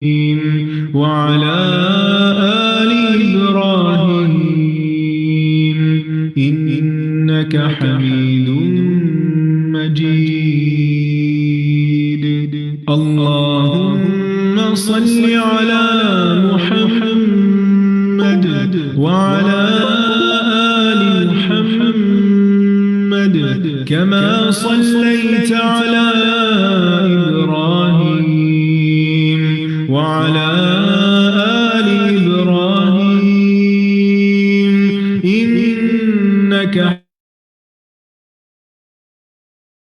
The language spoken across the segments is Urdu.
وعلى آل إبراهيم إنك حميد مجيد اللهم صل على محمد وعلى آل محمد كما صليت على إبراهيم وعلى آل إبراهيم إنك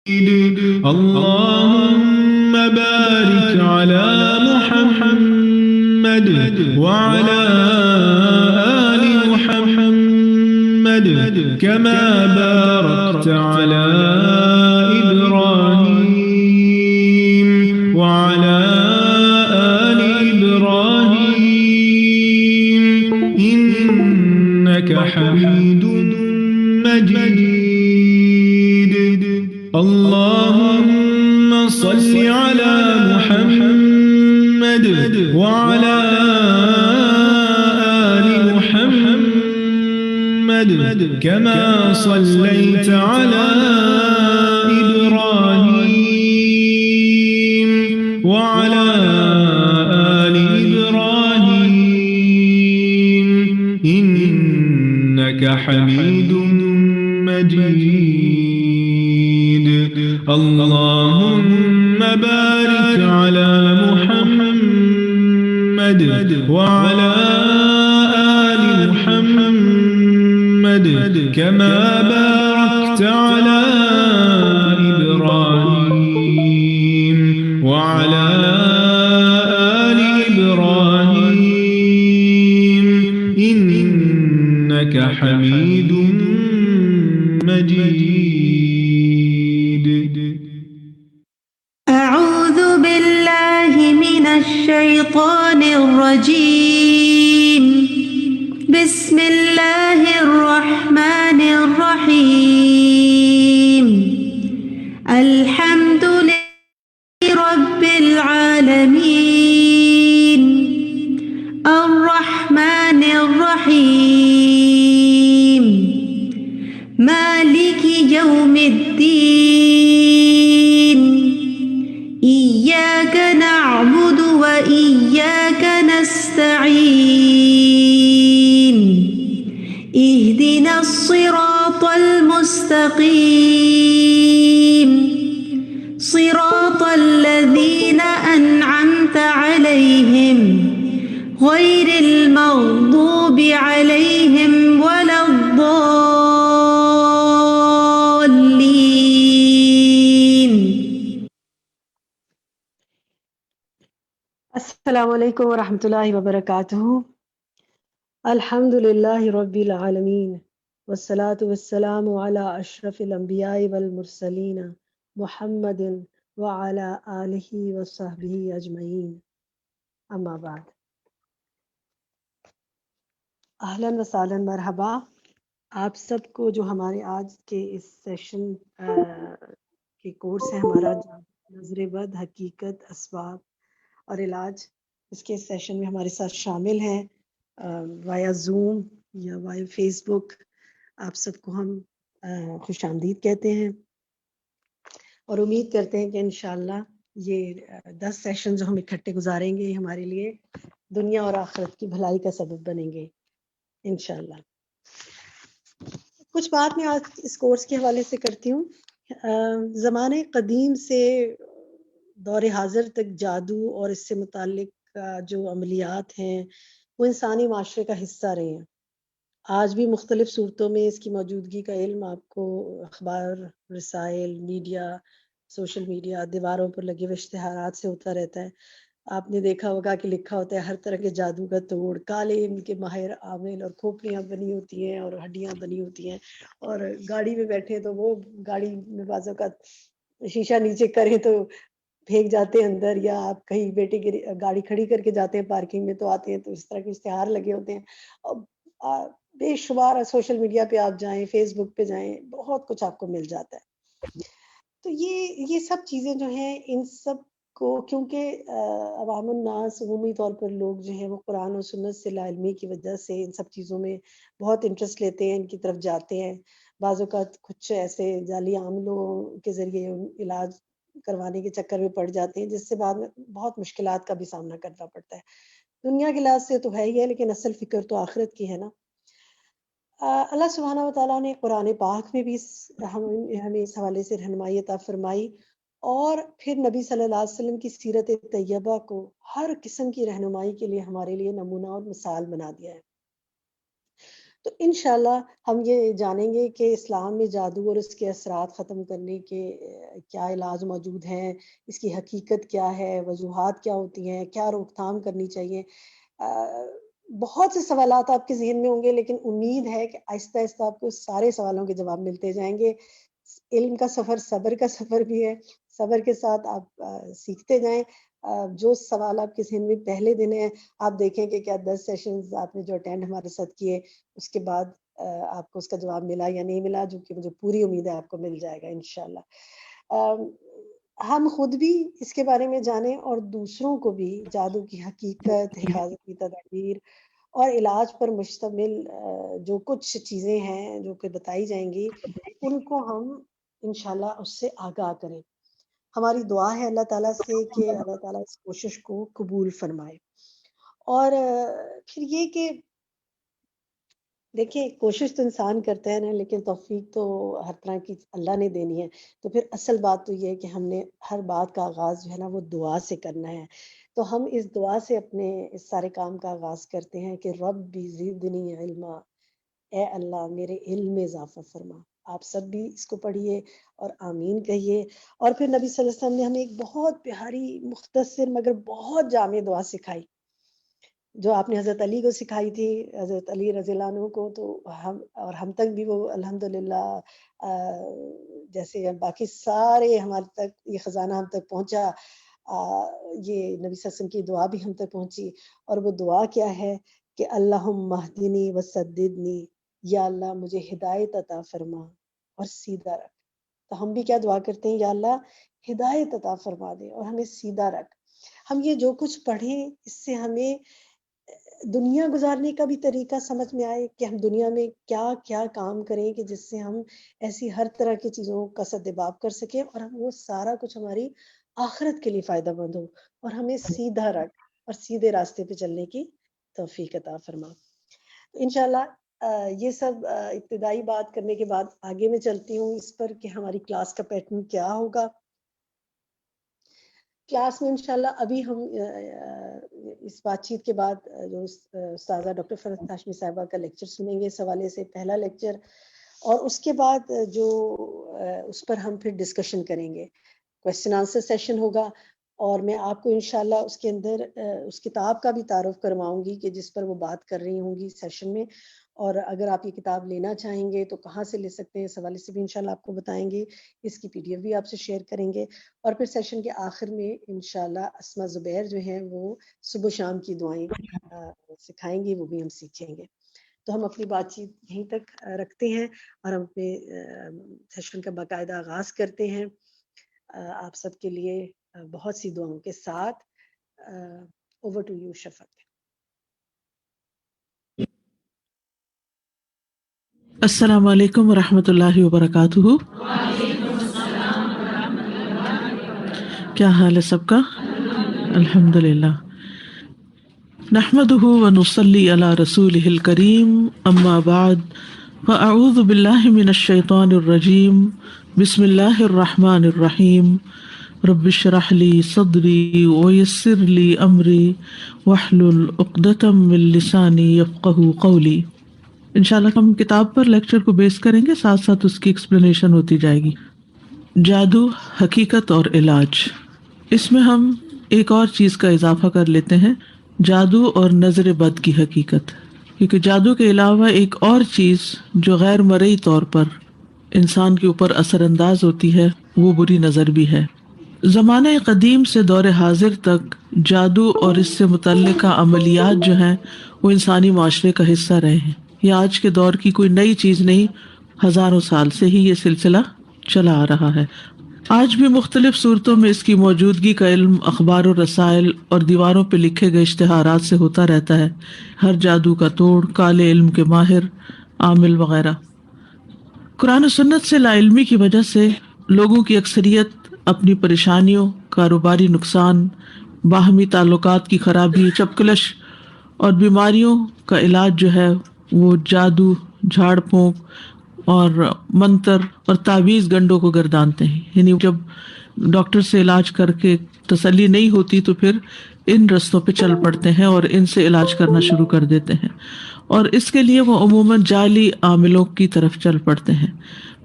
حميد اللهم بارك على محمد وعلى آل محمد كما باركت على إبراهيم وعلى آل إبراهيم إنك حميد مجيد اللهم صل على محمد وعلى آل محمد كما صليت على إبراهيم وعلى آل إبراهيم إنك حميد مجيد اللهم بارك على محمد وعلى آل محمد كما باركت على إبراهيم وعلى آل إبراهيم إنك حميد مجيد أعوذ بالله من الشيطان الرجيم بسم الله الرحمن الرحيم الحمد لله رب العالمين الرحمن الرحيم مالك يوم الدين إياك نعبد وإياك نستعين اهدنا الصراط المستقيم صراط الذين أنعمت عليهم غير المغضوب عليهم ولا الضالين. السلام علیکم ورحمۃ اللہ وبرکاتہ. الحمد للہ رب العالمین والصلاة والسلام علی اشرف الانبیاء والمرسلین محمد وعلی آلہ وصحبہ اجمعین. اما بعد. اہلاً و مرحبا آپ سب کو جو ہمارے آج کے اس سیشن کے کورس ہے ہمارا نظر بد حقیقت اسباب اور علاج، اس کے سیشن میں ہمارے ساتھ شامل ہیں وایا زوم یا وایا فیس بک. آپ سب کو ہم خوش آمدید کہتے ہیں اور امید کرتے ہیں کہ انشاءاللہ یہ 10 سیشن جو ہم اکٹھے گزاریں گے یہ ہمارے لیے دنیا اور آخرت کی بھلائی کا سبب بنیں گے انشاءاللہ. کچھ بات میں آج اس کورس کے حوالے سے کرتی ہوں. زمانے قدیم سے دور حاضر تک جادو اور اس سے متعلق جو عملیات ہیں وہ انسانی معاشرے کا حصہ رہے ہیں. آج بھی مختلف صورتوں میں اس کی موجودگی کا علم آپ کو اخبار، رسائل، میڈیا، سوشل میڈیا، دیواروں پر لگے ہوئے اشتہارات سے ہوتا رہتا ہے. آپ نے دیکھا ہوگا کہ لکھا ہوتا ہے ہر طرح کے جادو کا توڑ، کالے ان کے ماہر عامل، اور کھوپڑیاں بنی ہوتی ہیں اور ہڈیاں بنی ہوتی ہیں، اور گاڑی میں بیٹھے تو وہ گاڑی میں بعض اوقات شیشہ نیچے کریں تو پھینک جاتے ہیں اندر، یا آپ کہیں بیٹے کی گاڑی کھڑی کر کے جاتے ہیں پارکنگ میں تو آتے ہیں تو اس طرح کے اشتہار لگے ہوتے ہیں. بے شمار سوشل میڈیا پہ آپ جائیں، فیس بک پہ جائیں، بہت کچھ آپ کو مل جاتا ہے. تو یہ سب چیزیں جو ہیں ان سب کو، کیونکہ عوام الناس عمومی طور پر لوگ جو ہیں وہ قرآن و سنت سے لا علمی کی وجہ سے ان سب چیزوں میں بہت انٹرسٹ لیتے ہیں، ان کی طرف جاتے ہیں. بعض اوقات کچھ ایسے جعلی عاملوں کے ذریعے علاج کروانے کے چکر میں پڑ جاتے ہیں، جس سے بعد میں بہت مشکلات کا بھی سامنا کرنا پڑتا ہے. دنیا کے لحاظ سے تو ہے ہی ہے، لیکن اصل فکر تو آخرت کی ہے نا. اللہ سبحانہ و تعالیٰ نے قرآن پاک میں بھی ہمیں اس حوالے سے رہنمائی عطا فرمائی، اور پھر نبی صلی اللہ علیہ وسلم کی سیرت طیبہ کو ہر قسم کی رہنمائی کے لیے ہمارے لیے نمونہ اور مثال بنا دیا ہے. تو انشاءاللہ ہم یہ جانیں گے کہ اسلام میں جادو اور اس کے اثرات ختم کرنے کے کیا علاج موجود ہیں، اس کی حقیقت کیا ہے، وجوہات کیا ہوتی ہیں، کیا روک تھام کرنی چاہیے. بہت سے سوالات آپ کے ذہن میں ہوں گے، لیکن امید ہے کہ آہستہ آہستہ آپ کو سارے سوالوں کے جواب ملتے جائیں گے. علم کا سفر صبر کا سفر بھی ہے، صبر کے ساتھ آپ سیکھتے جائیں. جو سوال آپ کے ذہن میں پہلے دن ہے، آپ دیکھیں کہ کیا 10 سیشنز آپ نے جو اٹینڈ ہمارے ساتھ کیے اس کے بعد آپ کو اس کا جواب ملا یا نہیں ملا، جو کہ مجھے پوری امید ہے آپ کو مل جائے گا انشاءاللہ. ہم خود بھی اس کے بارے میں جانیں اور دوسروں کو بھی جادو کی حقیقت، حفاظت کی تدابیر اور علاج پر مشتمل جو کچھ چیزیں ہیں جو کہ بتائی جائیں گی، ان کو ہم انشاءاللہ اس سے آگاہ کریں. ہماری دعا ہے اللہ تعالیٰ سے کہ اللہ تعالیٰ اس کوشش کو قبول فرمائے. اور پھر یہ کہ دیکھیں، کوشش تو انسان کرتا ہے نا، لیکن توفیق تو ہر طرح کی اللہ نے دینی ہے. تو پھر اصل بات تو یہ ہے کہ ہم نے ہر بات کا آغاز جو ہے نا وہ دعا سے کرنا ہے. تو ہم اس دعا سے اپنے اس سارے کام کا آغاز کرتے ہیں کہ ربی زدنی علما، اے اللہ میرے علم میں اضافہ فرما. آپ سب بھی اس کو پڑھیے اور آمین کہیے. اور پھر نبی صلی اللہ علیہ وسلم نے ہمیں ایک بہت پیاری، مختصر مگر بہت جامع دعا سکھائی، جو آپ نے حضرت علی کو سکھائی تھی، حضرت علی رضی اللہ عنہ کو. تو ہم تک بھی وہ الحمدللہ جیسے باقی سارے ہمارے تک یہ خزانہ ہم تک پہنچا، یہ نبی صلی اللہ علیہ وسلم کی دعا بھی ہم تک پہنچی. اور وہ دعا کیا ہے کہ اللہم اہدنی وسددنی، یا اللہ مجھے ہدایت عطا فرما اور سیدھا رکھ. تو ہم بھی کیا دعا کرتے ہیں، یا اللہ ہدایت عطا فرما دے اور ہمیں سیدھا رکھ. ہم یہ جو کچھ پڑھیں اس سے ہمیں دنیا گزارنے کا بھی طریقہ سمجھ میں آئے کہ ہم دنیا میں کیا کیا کام کریں کہ جس سے ہم ایسی ہر طرح کی چیزوں کا سدباب کر سکیں، اور ہم وہ سارا کچھ ہماری آخرت کے لیے فائدہ مند ہو، اور ہمیں سیدھا رکھ اور سیدھے راستے پہ چلنے کی توفیق عطا فرما. انشاءاللہ یہ سب ابتدائی بات کرنے کے بعد آگے میں چلتی ہوں اس پر کہ ہماری کلاس کا پیٹرن کیا ہوگا. کلاس میں انشاءاللہ ابھی ہم اس بات چیت کے بعد جو استاذہ ڈاکٹر فرحت ہاشمی صاحبہ کا لیکچر سنیں گے اس حوالے سے، پہلا لیکچر، اور اس کے بعد جو اس پر ہم پھر ڈسکشن کریں گے، کویسچن آنسر سیشن ہوگا. اور میں آپ کو انشاءاللہ اس کے اندر اس کتاب کا بھی تعارف کرواؤں گی کہ جس پر وہ بات کر رہی ہوں گی سیشن میں. اور اگر آپ یہ کتاب لینا چاہیں گے تو کہاں سے لے سکتے ہیں، اس حوالے سے بھی انشاءاللہ آپ کو بتائیں گے. اس کی PDF بھی آپ سے شیئر کریں گے. اور پھر سیشن کے آخر میں انشاءاللہ اسما زبیر جو ہیں وہ صبح شام کی دعائیں سکھائیں گی، وہ بھی ہم سیکھیں گے. تو ہم اپنی بات چیت یہیں تک رکھتے ہیں اور ہم اپنے سیشن کا باقاعدہ آغاز کرتے ہیں آپ سب کے لیے بہت سی دعاؤں کے ساتھ. اوور ٹو یو شفق. السلام علیکم ورحمۃ اللہ وبرکاتہ. کیا حال ہے سب کا؟ الحمدللہ. نحمدہ ونصلی علی رسولہ الکریم، اما بعد فاعوذ باللہ من الشیطان الرجیم، بسم اللہ الرحمن الرحیم. رب اشرح لی صدری ویسر لی امری واحلل عقدۃ من لسانی یفقہوا قولی. انشاءاللہ ہم کتاب پر لیکچر کو بیس کریں گے، ساتھ ساتھ اس کی ایکسپلینیشن ہوتی جائے گی. جادو، حقیقت اور علاج. اس میں ہم ایک اور چیز کا اضافہ کر لیتے ہیں، جادو اور نظر بد کی حقیقت. کیونکہ جادو کے علاوہ ایک اور چیز جو غیر مرئی طور پر انسان کے اوپر اثر انداز ہوتی ہے وہ بری نظر بھی ہے. زمانہ قدیم سے دور حاضر تک جادو اور اس سے متعلقہ عملیات جو ہیں وہ انسانی معاشرے کا حصہ رہے ہیں. یہ آج کے دور کی کوئی نئی چیز نہیں، ہزاروں سال سے ہی یہ سلسلہ چلا آ رہا ہے. آج بھی مختلف صورتوں میں اس کی موجودگی کا علم اخبار و رسائل اور دیواروں پہ لکھے گئے اشتہارات سے ہوتا رہتا ہے. ہر جادو کا توڑ، کالے علم کے ماہر، عامل وغیرہ. قرآن و سنت سے لا علمی کی وجہ سے لوگوں کی اکثریت اپنی پریشانیوں، کاروباری نقصان، باہمی تعلقات کی خرابی، چپکلش اور بیماریوں کا علاج جو ہے وہ جادو، جھاڑ پھونک اور منتر اور تعویذ گنڈوں کو گردانتے ہیں. یعنی جب ڈاکٹر سے علاج کر کے تسلی نہیں ہوتی تو پھر ان رستوں پہ چل پڑتے ہیں اور ان سے علاج کرنا شروع کر دیتے ہیں، اور اس کے لیے وہ عموماً جعلی عاملوں کی طرف چل پڑتے ہیں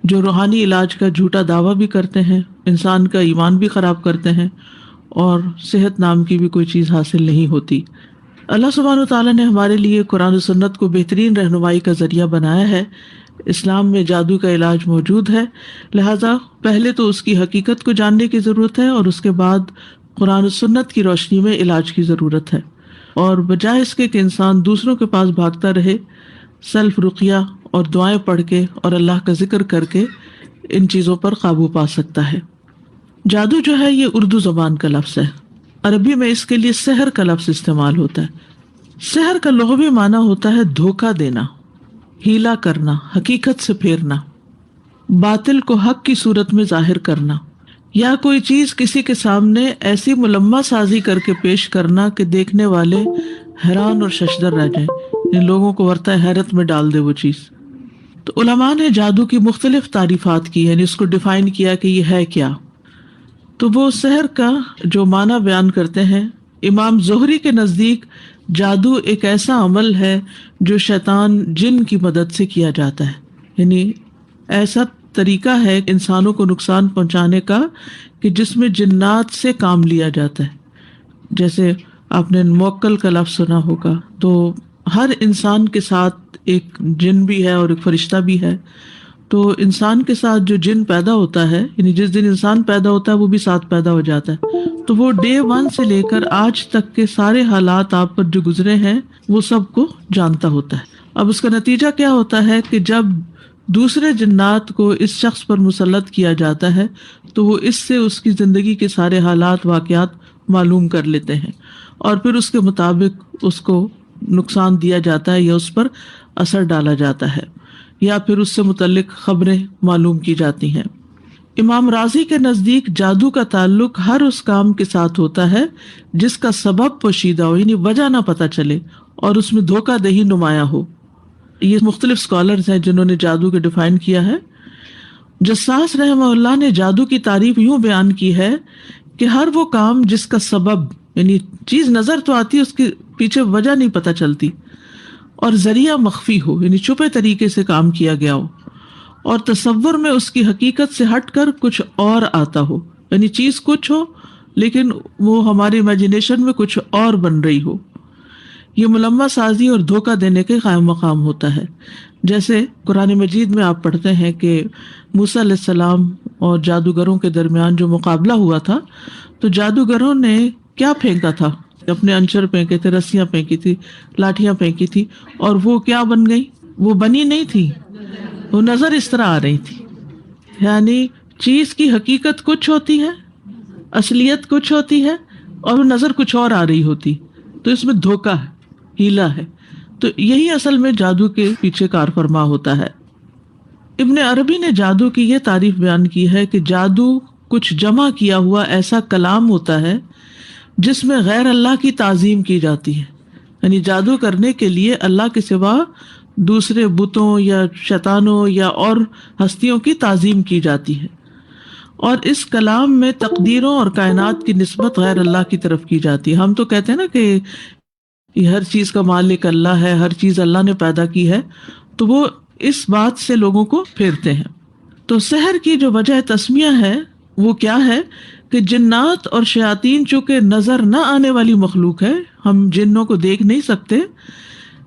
جو روحانی علاج کا جھوٹا دعویٰ بھی کرتے ہیں، انسان کا ایمان بھی خراب کرتے ہیں اور صحت نام کی بھی کوئی چیز حاصل نہیں ہوتی. اللہ سبحانہ وتعالیٰ نے ہمارے لیے قرآن و سنت کو بہترین رہنمائی کا ذریعہ بنایا ہے. اسلام میں جادو کا علاج موجود ہے، لہذا پہلے تو اس کی حقیقت کو جاننے کی ضرورت ہے اور اس کے بعد قرآن و سنت کی روشنی میں علاج کی ضرورت ہے. اور بجائے اس کے کہ انسان دوسروں کے پاس بھاگتا رہے، سیلف رقیہ اور دعائیں پڑھ کے اور اللہ کا ذکر کر کے ان چیزوں پر قابو پا سکتا ہے. جادو جو ہے یہ اردو زبان کا لفظ ہے. عربی میں اس کے لیے سحر کا لفظ استعمال ہوتا ہے. سحر کا لغوی معنی ہوتا ہے دھوکہ دینا، ہیلا کرنا، حقیقت سے پھیرنا، باطل کو حق کی صورت میں ظاہر کرنا، یا کوئی چیز کسی کے سامنے ایسی ملمہ سازی کر کے پیش کرنا کہ دیکھنے والے حیران اور ششدر رہ جائیں، ان لوگوں کو ورطہ حیرت میں ڈال دے وہ چیز. تو علماء نے جادو کی مختلف تعریفات کی، یعنی اس کو ڈیفائن کیا کہ یہ ہے کیا. تو وہ سحر کا جو معنی بیان کرتے ہیں، امام زہری کے نزدیک جادو ایک ایسا عمل ہے جو شیطان جن کی مدد سے کیا جاتا ہے. یعنی ایسا طریقہ ہے انسانوں کو نقصان پہنچانے کا کہ جس میں جنات سے کام لیا جاتا ہے. جیسے آپ نے موکل کا لفظ سنا ہوگا، تو ہر انسان کے ساتھ ایک جن بھی ہے اور ایک فرشتہ بھی ہے. تو انسان کے ساتھ جو جن پیدا ہوتا ہے، یعنی جس دن انسان پیدا ہوتا ہے وہ بھی ساتھ پیدا ہو جاتا ہے. تو وہ ڈے 1 سے لے کر آج تک کے سارے حالات آپ پر جو گزرے ہیں وہ سب کو جانتا ہوتا ہے. اب اس کا نتیجہ کیا ہوتا ہے کہ جب دوسرے جنات کو اس شخص پر مسلط کیا جاتا ہے تو وہ اس سے اس کی زندگی کے سارے حالات، واقعات معلوم کر لیتے ہیں اور پھر اس کے مطابق اس کو نقصان دیا جاتا ہے یا اس پر اثر ڈالا جاتا ہے یا پھر اس سے متعلق خبریں معلوم کی جاتی ہیں. امام رازی کے نزدیک جادو کا تعلق ہر اس کام کے ساتھ ہوتا ہے جس کا سبب پوشیدہ ہو، یعنی وجہ نہ پتہ چلے اور اس میں دھوکہ دہی نمایاں ہو. یہ مختلف اسکالرز ہیں جنہوں نے جادو کے ڈیفائن کیا ہے. جساس رحمہ اللہ نے جادو کی تعریف یوں بیان کی ہے کہ ہر وہ کام جس کا سبب، یعنی چیز نظر تو آتی ہے، اس کے پیچھے وجہ نہیں پتہ چلتی، اور ذریعہ مخفی ہو، یعنی چھپے طریقے سے کام کیا گیا ہو، اور تصور میں اس کی حقیقت سے ہٹ کر کچھ اور آتا ہو، یعنی چیز کچھ ہو لیکن وہ ہماری امیجنیشن میں کچھ اور بن رہی ہو. یہ ملمہ سازی اور دھوکہ دینے کے قائم مقام ہوتا ہے. جیسے قرآن مجید میں آپ پڑھتے ہیں کہ موسیٰ علیہ السلام اور جادوگروں کے درمیان جو مقابلہ ہوا تھا، تو جادوگروں نے کیا پھینکا تھا؟ اپنے انچر پھینکے تھے، رسیاں پھینکی تھی، لاٹھیاں پھینکی تھی، اور وہ کیا بن گئی؟ وہ بنی نہیں تھی، وہ نظر اس طرح آ رہی تھی. یعنی چیز کی حقیقت کچھ ہوتی ہے، اصلیت کچھ ہوتی ہے، اور وہ نظر کچھ اور آ رہی ہوتی. تو اس میں دھوکہ ہے، ہیلا ہے. تو یہی اصل میں جادو کے پیچھے کار فرما ہوتا ہے. ابن عربی نے جادو کی یہ تعریف بیان کی ہے کہ جادو کچھ جمع کیا ہوا ایسا کلام ہوتا ہے جس میں غیر اللہ کی تعظیم کی جاتی ہے. یعنی جادو کرنے کے لیے اللہ کے سوا دوسرے بتوں یا شیطانوں یا اور ہستیوں کی تعظیم کی جاتی ہے، اور اس کلام میں تقدیروں اور کائنات کی نسبت غیر اللہ کی طرف کی جاتی ہے. ہم تو کہتے ہیں نا کہ یہ ہر چیز کا مالک اللہ ہے، ہر چیز اللہ نے پیدا کی ہے، تو وہ اس بات سے لوگوں کو پھیرتے ہیں. تو سحر کی جو وجہ تسمیہ ہے وہ کیا ہے کہ جنات اور شیاطین چونکہ نظر نہ آنے والی مخلوق ہے، ہم جنوں کو دیکھ نہیں سکتے،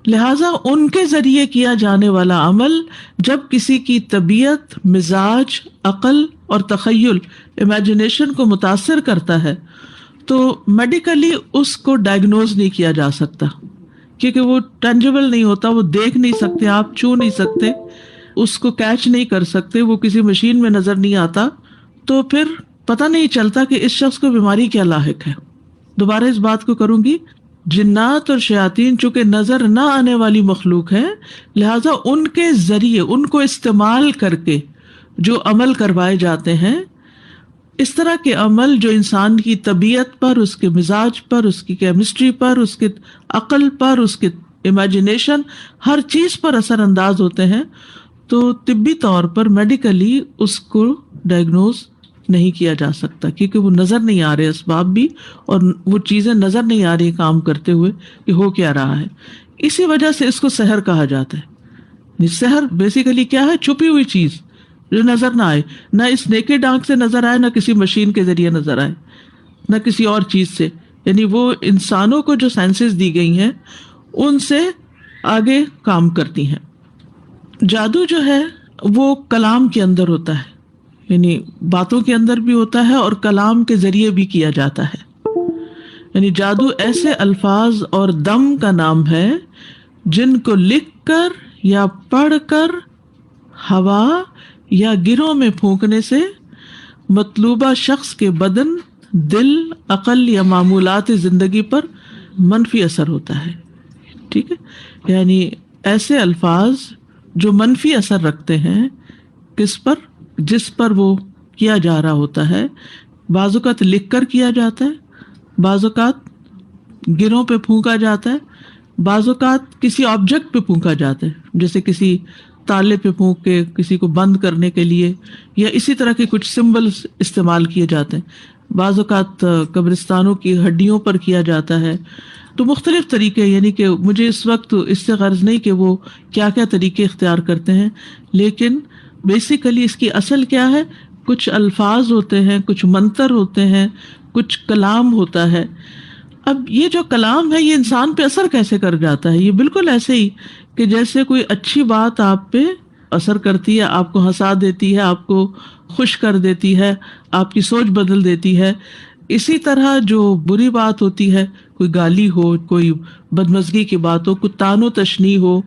لہٰذا ان کے ذریعے کیا جانے والا عمل جب کسی کی طبیعت، مزاج، عقل اور تخیل، امیجنیشن کو متاثر کرتا ہے تو میڈیکلی اس کو ڈائگنوز نہیں کیا جا سکتا، کیونکہ وہ ٹینجیبل نہیں ہوتا، وہ دیکھ نہیں سکتے، آپ چھو نہیں سکتے، اس کو کیچ نہیں کر سکتے، وہ کسی مشین میں نظر نہیں آتا. تو پھر پتہ نہیں چلتا کہ اس شخص کو بیماری کیا لاحق ہے. دوبارہ اس بات کو کروں گی، جنات اور شیاطین چونکہ نظر نہ آنے والی مخلوق ہیں، لہذا ان کے ذریعے ان کو استعمال کر کے جو عمل کروائے جاتے ہیں، اس طرح کے عمل جو انسان کی طبیعت پر، اس کے مزاج پر، اس کی کیمسٹری پر، اس کے عقل پر، اس کے امیجنیشن، ہر چیز پر اثر انداز ہوتے ہیں، تو طبی طور پر میڈیکلی اس کو ڈائگنوز نہیں کیا جا سکتا، کیونکہ وہ نظر نہیں آ رہے اسباب بھی، اور وہ چیزیں نظر نہیں آ رہی کام کرتے ہوئے کہ ہو کیا رہا ہے. اسی وجہ سے اس کو سحر کہا جاتا ہے. سحر بیسیکلی کیا ہے؟ چھپی ہوئی چیز جو نظر نہ آئے، نہ اس نیکڈ آنکھ سے نظر آئے، نہ کسی مشین کے ذریعے نظر آئے، نہ کسی اور چیز سے. یعنی وہ انسانوں کو جو سینسز دی گئی ہیں ان سے آگے کام کرتی ہیں. جادو جو ہے وہ کلام کے اندر ہوتا ہے، یعنی باتوں کے اندر بھی ہوتا ہے اور کلام کے ذریعے بھی کیا جاتا ہے. یعنی جادو ایسے الفاظ اور دم کا نام ہے جن کو لکھ کر یا پڑھ کر ہوا یا گروں میں پھونکنے سے مطلوبہ شخص کے بدن، دل، عقل یا معمولات زندگی پر منفی اثر ہوتا ہے. ٹھیک ہے، یعنی ایسے الفاظ جو منفی اثر رکھتے ہیں کس پر؟ جس پر وہ کیا جا رہا ہوتا ہے. بعض اوقات لکھ کر کیا جاتا ہے، بعض اوقات گروں پہ پھونکا جاتا ہے، بعض اوقات کسی آبجیکٹ پہ پھونکا جاتا ہے، جیسے کسی تالے پہ پھونک کے کسی کو بند کرنے کے لیے، یا اسی طرح کے کچھ سمبلز استعمال کیے جاتے ہیں. بعض اوقات قبرستانوں کی ہڈیوں پر کیا جاتا ہے. تو مختلف طریقے، یعنی کہ مجھے اس وقت اس سے غرض نہیں کہ وہ کیا کیا طریقے اختیار کرتے ہیں، لیکن بیسیکلی اس کی اصل کیا ہے؟ کچھ الفاظ ہوتے ہیں، کچھ منتر ہوتے ہیں، کچھ کلام ہوتا ہے. اب یہ جو کلام ہے یہ انسان پہ اثر کیسے کر جاتا ہے؟ یہ بالکل ایسے ہی کہ جیسے کوئی اچھی بات آپ پہ اثر کرتی ہے، آپ کو ہنسا دیتی ہے، آپ کو خوش کر دیتی ہے، آپ کی سوچ بدل دیتی ہے. اسی طرح جو بری بات ہوتی ہے، کوئی گالی ہو، کوئی بدمزگی کی بات ہو، کوئی تان و تشنیع ہو،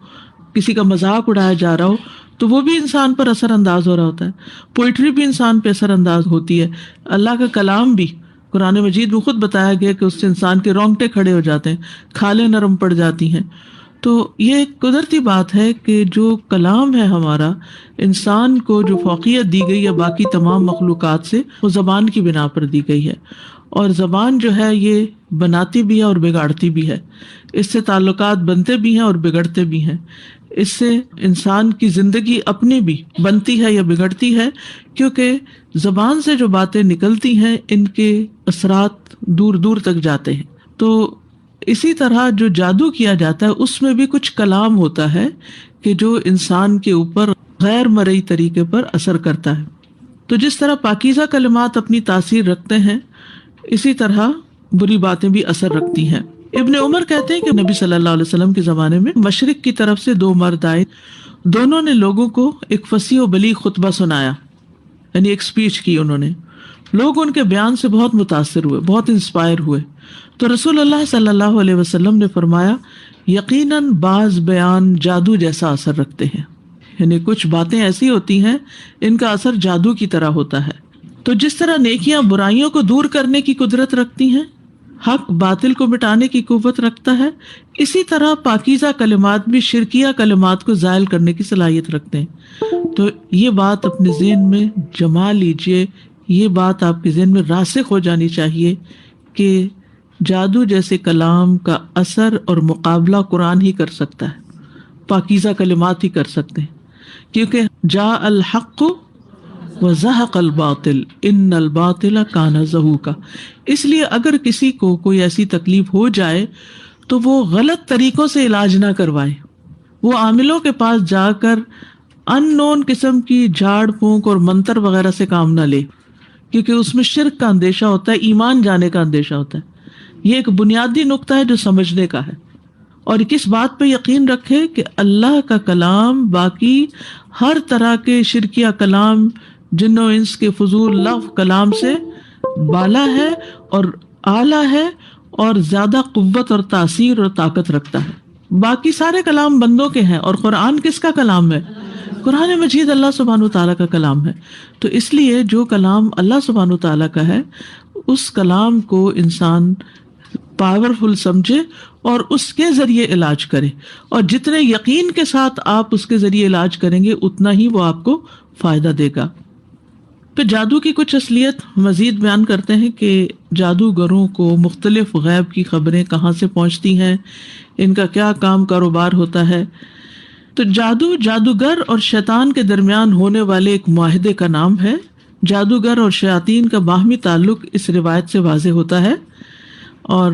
کسی کا مذاق اڑایا جا رہا ہو، تو وہ بھی انسان پر اثر انداز ہو رہا ہوتا ہے. پوئٹری بھی انسان پہ اثر انداز ہوتی ہے. اللہ کا کلام بھی قرآن مجید میں خود بتایا گیا کہ اس سے انسان کے رونگٹے کھڑے ہو جاتے ہیں، کھالیں نرم پڑ جاتی ہیں. تو یہ ایک قدرتی بات ہے کہ جو کلام ہے ہمارا، انسان کو جو فوقیت دی گئی ہے باقی تمام مخلوقات سے، وہ زبان کی بنا پر دی گئی ہے. اور زبان جو ہے یہ بناتی بھی ہے اور بگاڑتی بھی ہے. اس سے تعلقات بنتے بھی ہیں اور بگڑتے بھی ہیں. اس سے انسان کی زندگی اپنی بھی بنتی ہے یا بگڑتی ہے، کیونکہ زبان سے جو باتیں نکلتی ہیں ان کے اثرات دور دور تک جاتے ہیں. تو اسی طرح جو جادو کیا جاتا ہے اس میں بھی کچھ کلام ہوتا ہے کہ جو انسان کے اوپر غیر مرئی طریقے پر اثر کرتا ہے. تو جس طرح پاکیزہ کلمات اپنی تاثیر رکھتے ہیں، اسی طرح بری باتیں بھی اثر رکھتی ہیں. ابن عمر کہتے ہیں کہ نبی صلی اللہ علیہ وسلم کے زمانے میں مشرق کی طرف سے 2 مرد آئے. دونوں نے لوگوں کو ایک فصیح و بلیغ خطبہ سنایا، یعنی ایک اسپیچ کی انہوں نے. لوگ ان کے بیان سے بہت متاثر ہوئے، بہت انسپائر ہوئے. تو رسول اللہ صلی اللہ علیہ وسلم نے فرمایا، یقیناً بعض بیان جادو جیسا اثر رکھتے ہیں. یعنی کچھ باتیں ایسی ہوتی ہیں ان کا اثر جادو کی طرح ہوتا ہے. تو جس طرح نیکیاں برائیوں کو دور کرنے کی قدرت رکھتی ہیں، حق باطل کو مٹانے کی قوت رکھتا ہے، اسی طرح پاکیزہ کلمات بھی شرکیہ کلمات کو زائل کرنے کی صلاحیت رکھتے ہیں. تو یہ بات اپنے ذہن میں جما لیجئے، یہ بات آپ کے ذہن میں راسخ ہو جانی چاہیے کہ جادو جیسے کلام کا اثر اور مقابلہ قرآن ہی کر سکتا ہے، پاکیزہ کلمات ہی کر سکتے ہیں. کیونکہ جاء الحق وزہق الباطل ان الباطل کان زہوقا. اس لیے اگر کسی کو کوئی ایسی تکلیف ہو جائے تو وہ غلط طریقوں سے علاج نہ کروائے، وہ عاملوں کے پاس جا کر ان نون قسم کی جھاڑ پھونک اور منتر وغیرہ سے کام نہ لے، کیونکہ اس میں شرک کا اندیشہ ہوتا ہے، ایمان جانے کا اندیشہ ہوتا ہے. یہ ایک بنیادی نقطہ ہے جو سمجھنے کا ہے. اور کس بات پہ یقین رکھے کہ اللہ کا کلام باقی ہر طرح کے شرکیہ کلام، جن و انس کے فضول لغو کلام سے بالا ہے اور اعلیٰ ہے اور زیادہ قوت اور تاثیر اور طاقت رکھتا ہے. باقی سارے کلام بندوں کے ہیں، اور قرآن کس کا کلام ہے؟ قرآن مجید اللہ سبحانہ وتعالیٰ کا کلام ہے. تو اس لیے جو کلام اللہ سبحانہ وتعالیٰ کا ہے اس کلام کو انسان پاورفل سمجھے اور اس کے ذریعے علاج کرے، اور جتنے یقین کے ساتھ آپ اس کے ذریعے علاج کریں گے اتنا ہی وہ آپ کو فائدہ دے گا. پھر جادو کی کچھ اصلیت مزید بیان کرتے ہیں کہ جادوگروں کو مختلف غیب کی خبریں کہاں سے پہنچتی ہیں، ان کا کیا کام کاروبار ہوتا ہے. تو جادو جادوگر اور شیطان کے درمیان ہونے والے ایک معاہدے کا نام ہے. جادوگر اور شیاطین کا باہمی تعلق اس روایت سے واضح ہوتا ہے، اور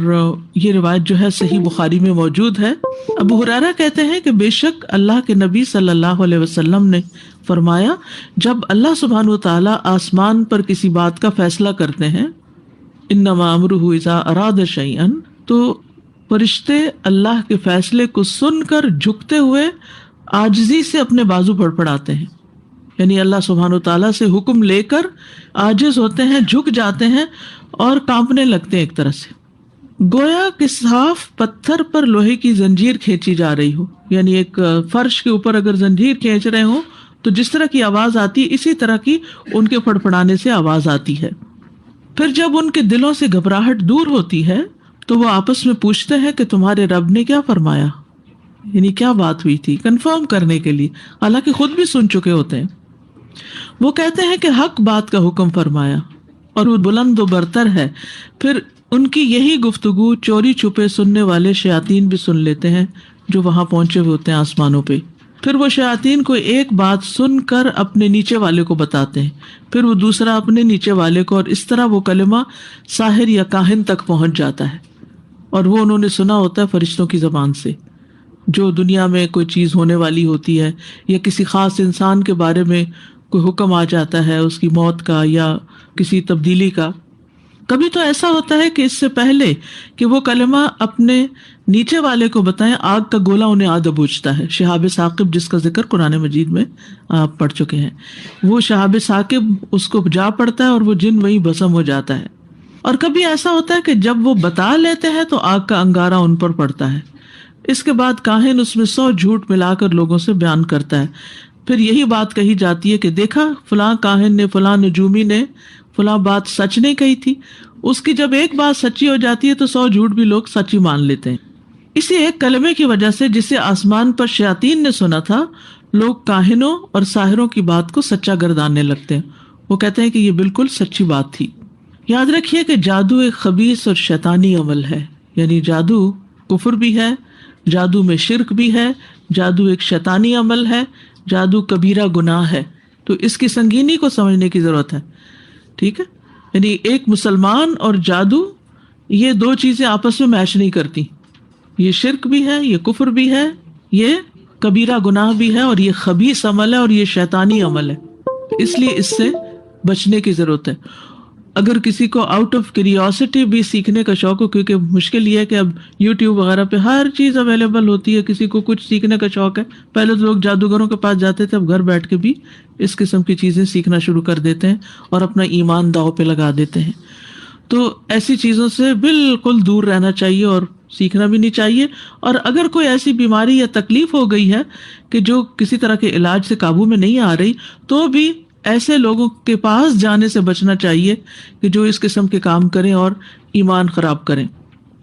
یہ روایت جو ہے صحیح بخاری میں موجود ہے. ابو ہریرہ کہتے ہیں کہ بے شک اللہ کے نبی صلی اللہ علیہ وسلم نے فرمایا، جب اللہ سبحانہ وتعالیٰ آسمان پر کسی بات کا فیصلہ کرتے ہیں، انما امرہ اذا اراد شیئا، تو فرشتے اللہ کے فیصلے کو سن کر جھکتے ہوئے عاجزی سے اپنے بازو پڑپڑاتے ہیں. یعنی اللہ سبحانہ وتعالیٰ سے حکم لے کر عاجز ہوتے ہیں، جھک جاتے ہیں اور کانپنے لگتے ہیں ایک طرح سے، گویا کہ صاف پتھر پر لوہے کی زنجیر کھینچی جا رہی ہو. یعنی ایک فرش کے اوپر اگر زنجیر کھینچ رہے ہوں تو جس طرح کی آواز آتی ہے اسی طرح کی ان کے پڑپڑانے سے آواز آتی ہے. پھر جب ان کے دلوں سے گھبراہٹ دور ہوتی ہے تو وہ آپس میں پوچھتے ہیں کہ تمہارے رب نے کیا فرمایا، یعنی کیا بات ہوئی تھی، کنفرم کرنے کے لیے، حالانکہ خود بھی سن چکے ہوتے ہیں. وہ کہتے ہیں کہ حق بات کا حکم فرمایا اور وہ بلند و برتر ہے. پھر ان کی یہی گفتگو چوری چھپے سننے والے شیاطین بھی سن لیتے ہیں جو وہاں پہنچے ہوئے ہوتے ہیں آسمانوں پہ. پھر وہ شیاطین کو ایک بات سن کر اپنے نیچے والے کو بتاتے ہیں، پھر وہ دوسرا اپنے نیچے والے کو، اور اس طرح وہ کلمہ ساحر یا کاہن تک پہنچ جاتا ہے. اور وہ انہوں نے سنا ہوتا ہے فرشتوں کی زبان سے. جو دنیا میں کوئی چیز ہونے والی ہوتی ہے یا کسی خاص انسان کے بارے میں کوئی حکم آ جاتا ہے اس کی موت کا یا کسی تبدیلی کا، کبھی تو ایسا ہوتا ہے کہ اس سے پہلے کہ وہ کلمہ اپنے نیچے والے کو بتائیں آگ کا گولا انہیں آ دبوچتا ہے. شہاب ثاقب جس کا ذکر قرآن مجید میں آپ پڑھ چکے ہیں، وہ شہاب ثاقب اس کو جا پڑتا ہے اور وہ جن وہیں بھسم ہو جاتا ہے. اور کبھی ایسا ہوتا ہے کہ جب وہ بتا لیتے ہیں تو آگ کا انگارہ ان پر پڑتا ہے. اس کے بعد کاہن اس میں 100 جھوٹ ملا کر لوگوں سے بیان کرتا ہے. پھر یہی بات کہی جاتی ہے کہ دیکھا فلاں کاہن نے، فلاں نجومی نے فلاں بات سچ نہیں کہی تھی. اس کی جب ایک بات سچی ہو جاتی ہے تو 100 جھوٹ بھی لوگ سچی مان لیتے ہیں. اسی ایک کلمے کی وجہ سے جسے آسمان پر شیاطین نے سنا تھا، لوگ کاہنوں اور ساحروں کی بات کو سچا گرداننے لگتے ہیں. وہ کہتے ہیں کہ یہ بالکل سچی بات تھی. یاد رکھیے کہ جادو ایک خبیث اور شیطانی عمل ہے. یعنی جادو کفر بھی ہے، جادو میں شرک بھی ہے، جادو ایک شیطانی عمل ہے، جادو کبیرہ گناہ ہے. تو اس کی سنگینی کو سمجھنے کی ضرورت ہے. ٹھیک ہے، یعنی ایک مسلمان اور جادو، یہ دو چیزیں آپس میں میچ نہیں کرتی. یہ شرک بھی ہے، یہ کفر بھی ہے، یہ کبیرہ گناہ بھی ہے، اور یہ خبیث عمل ہے اور یہ شیطانی عمل ہے. اس لیے اس سے بچنے کی ضرورت ہے. اگر کسی کو آؤٹ آف کیوریوسٹی بھی سیکھنے کا شوق ہو، کیونکہ مشکل یہ ہے کہ اب یوٹیوب وغیرہ پہ ہر چیز اویلیبل ہوتی ہے، کسی کو کچھ سیکھنے کا شوق ہے. پہلے تو لوگ جادوگروں کے پاس جاتے تھے، اب گھر بیٹھ کے بھی اس قسم کی چیزیں سیکھنا شروع کر دیتے ہیں اور اپنا ایمان داؤ پہ لگا دیتے ہیں. تو ایسی چیزوں سے بالکل دور رہنا چاہیے اور سیکھنا بھی نہیں چاہیے. اور اگر کوئی ایسی بیماری یا تکلیف ہو گئی ہے کہ جو کسی طرح کے علاج سے قابو میں نہیں آ رہی، تو بھی ایسے لوگوں کے پاس جانے سے بچنا چاہیے کہ جو اس قسم کے کام کریں اور ایمان خراب کریں.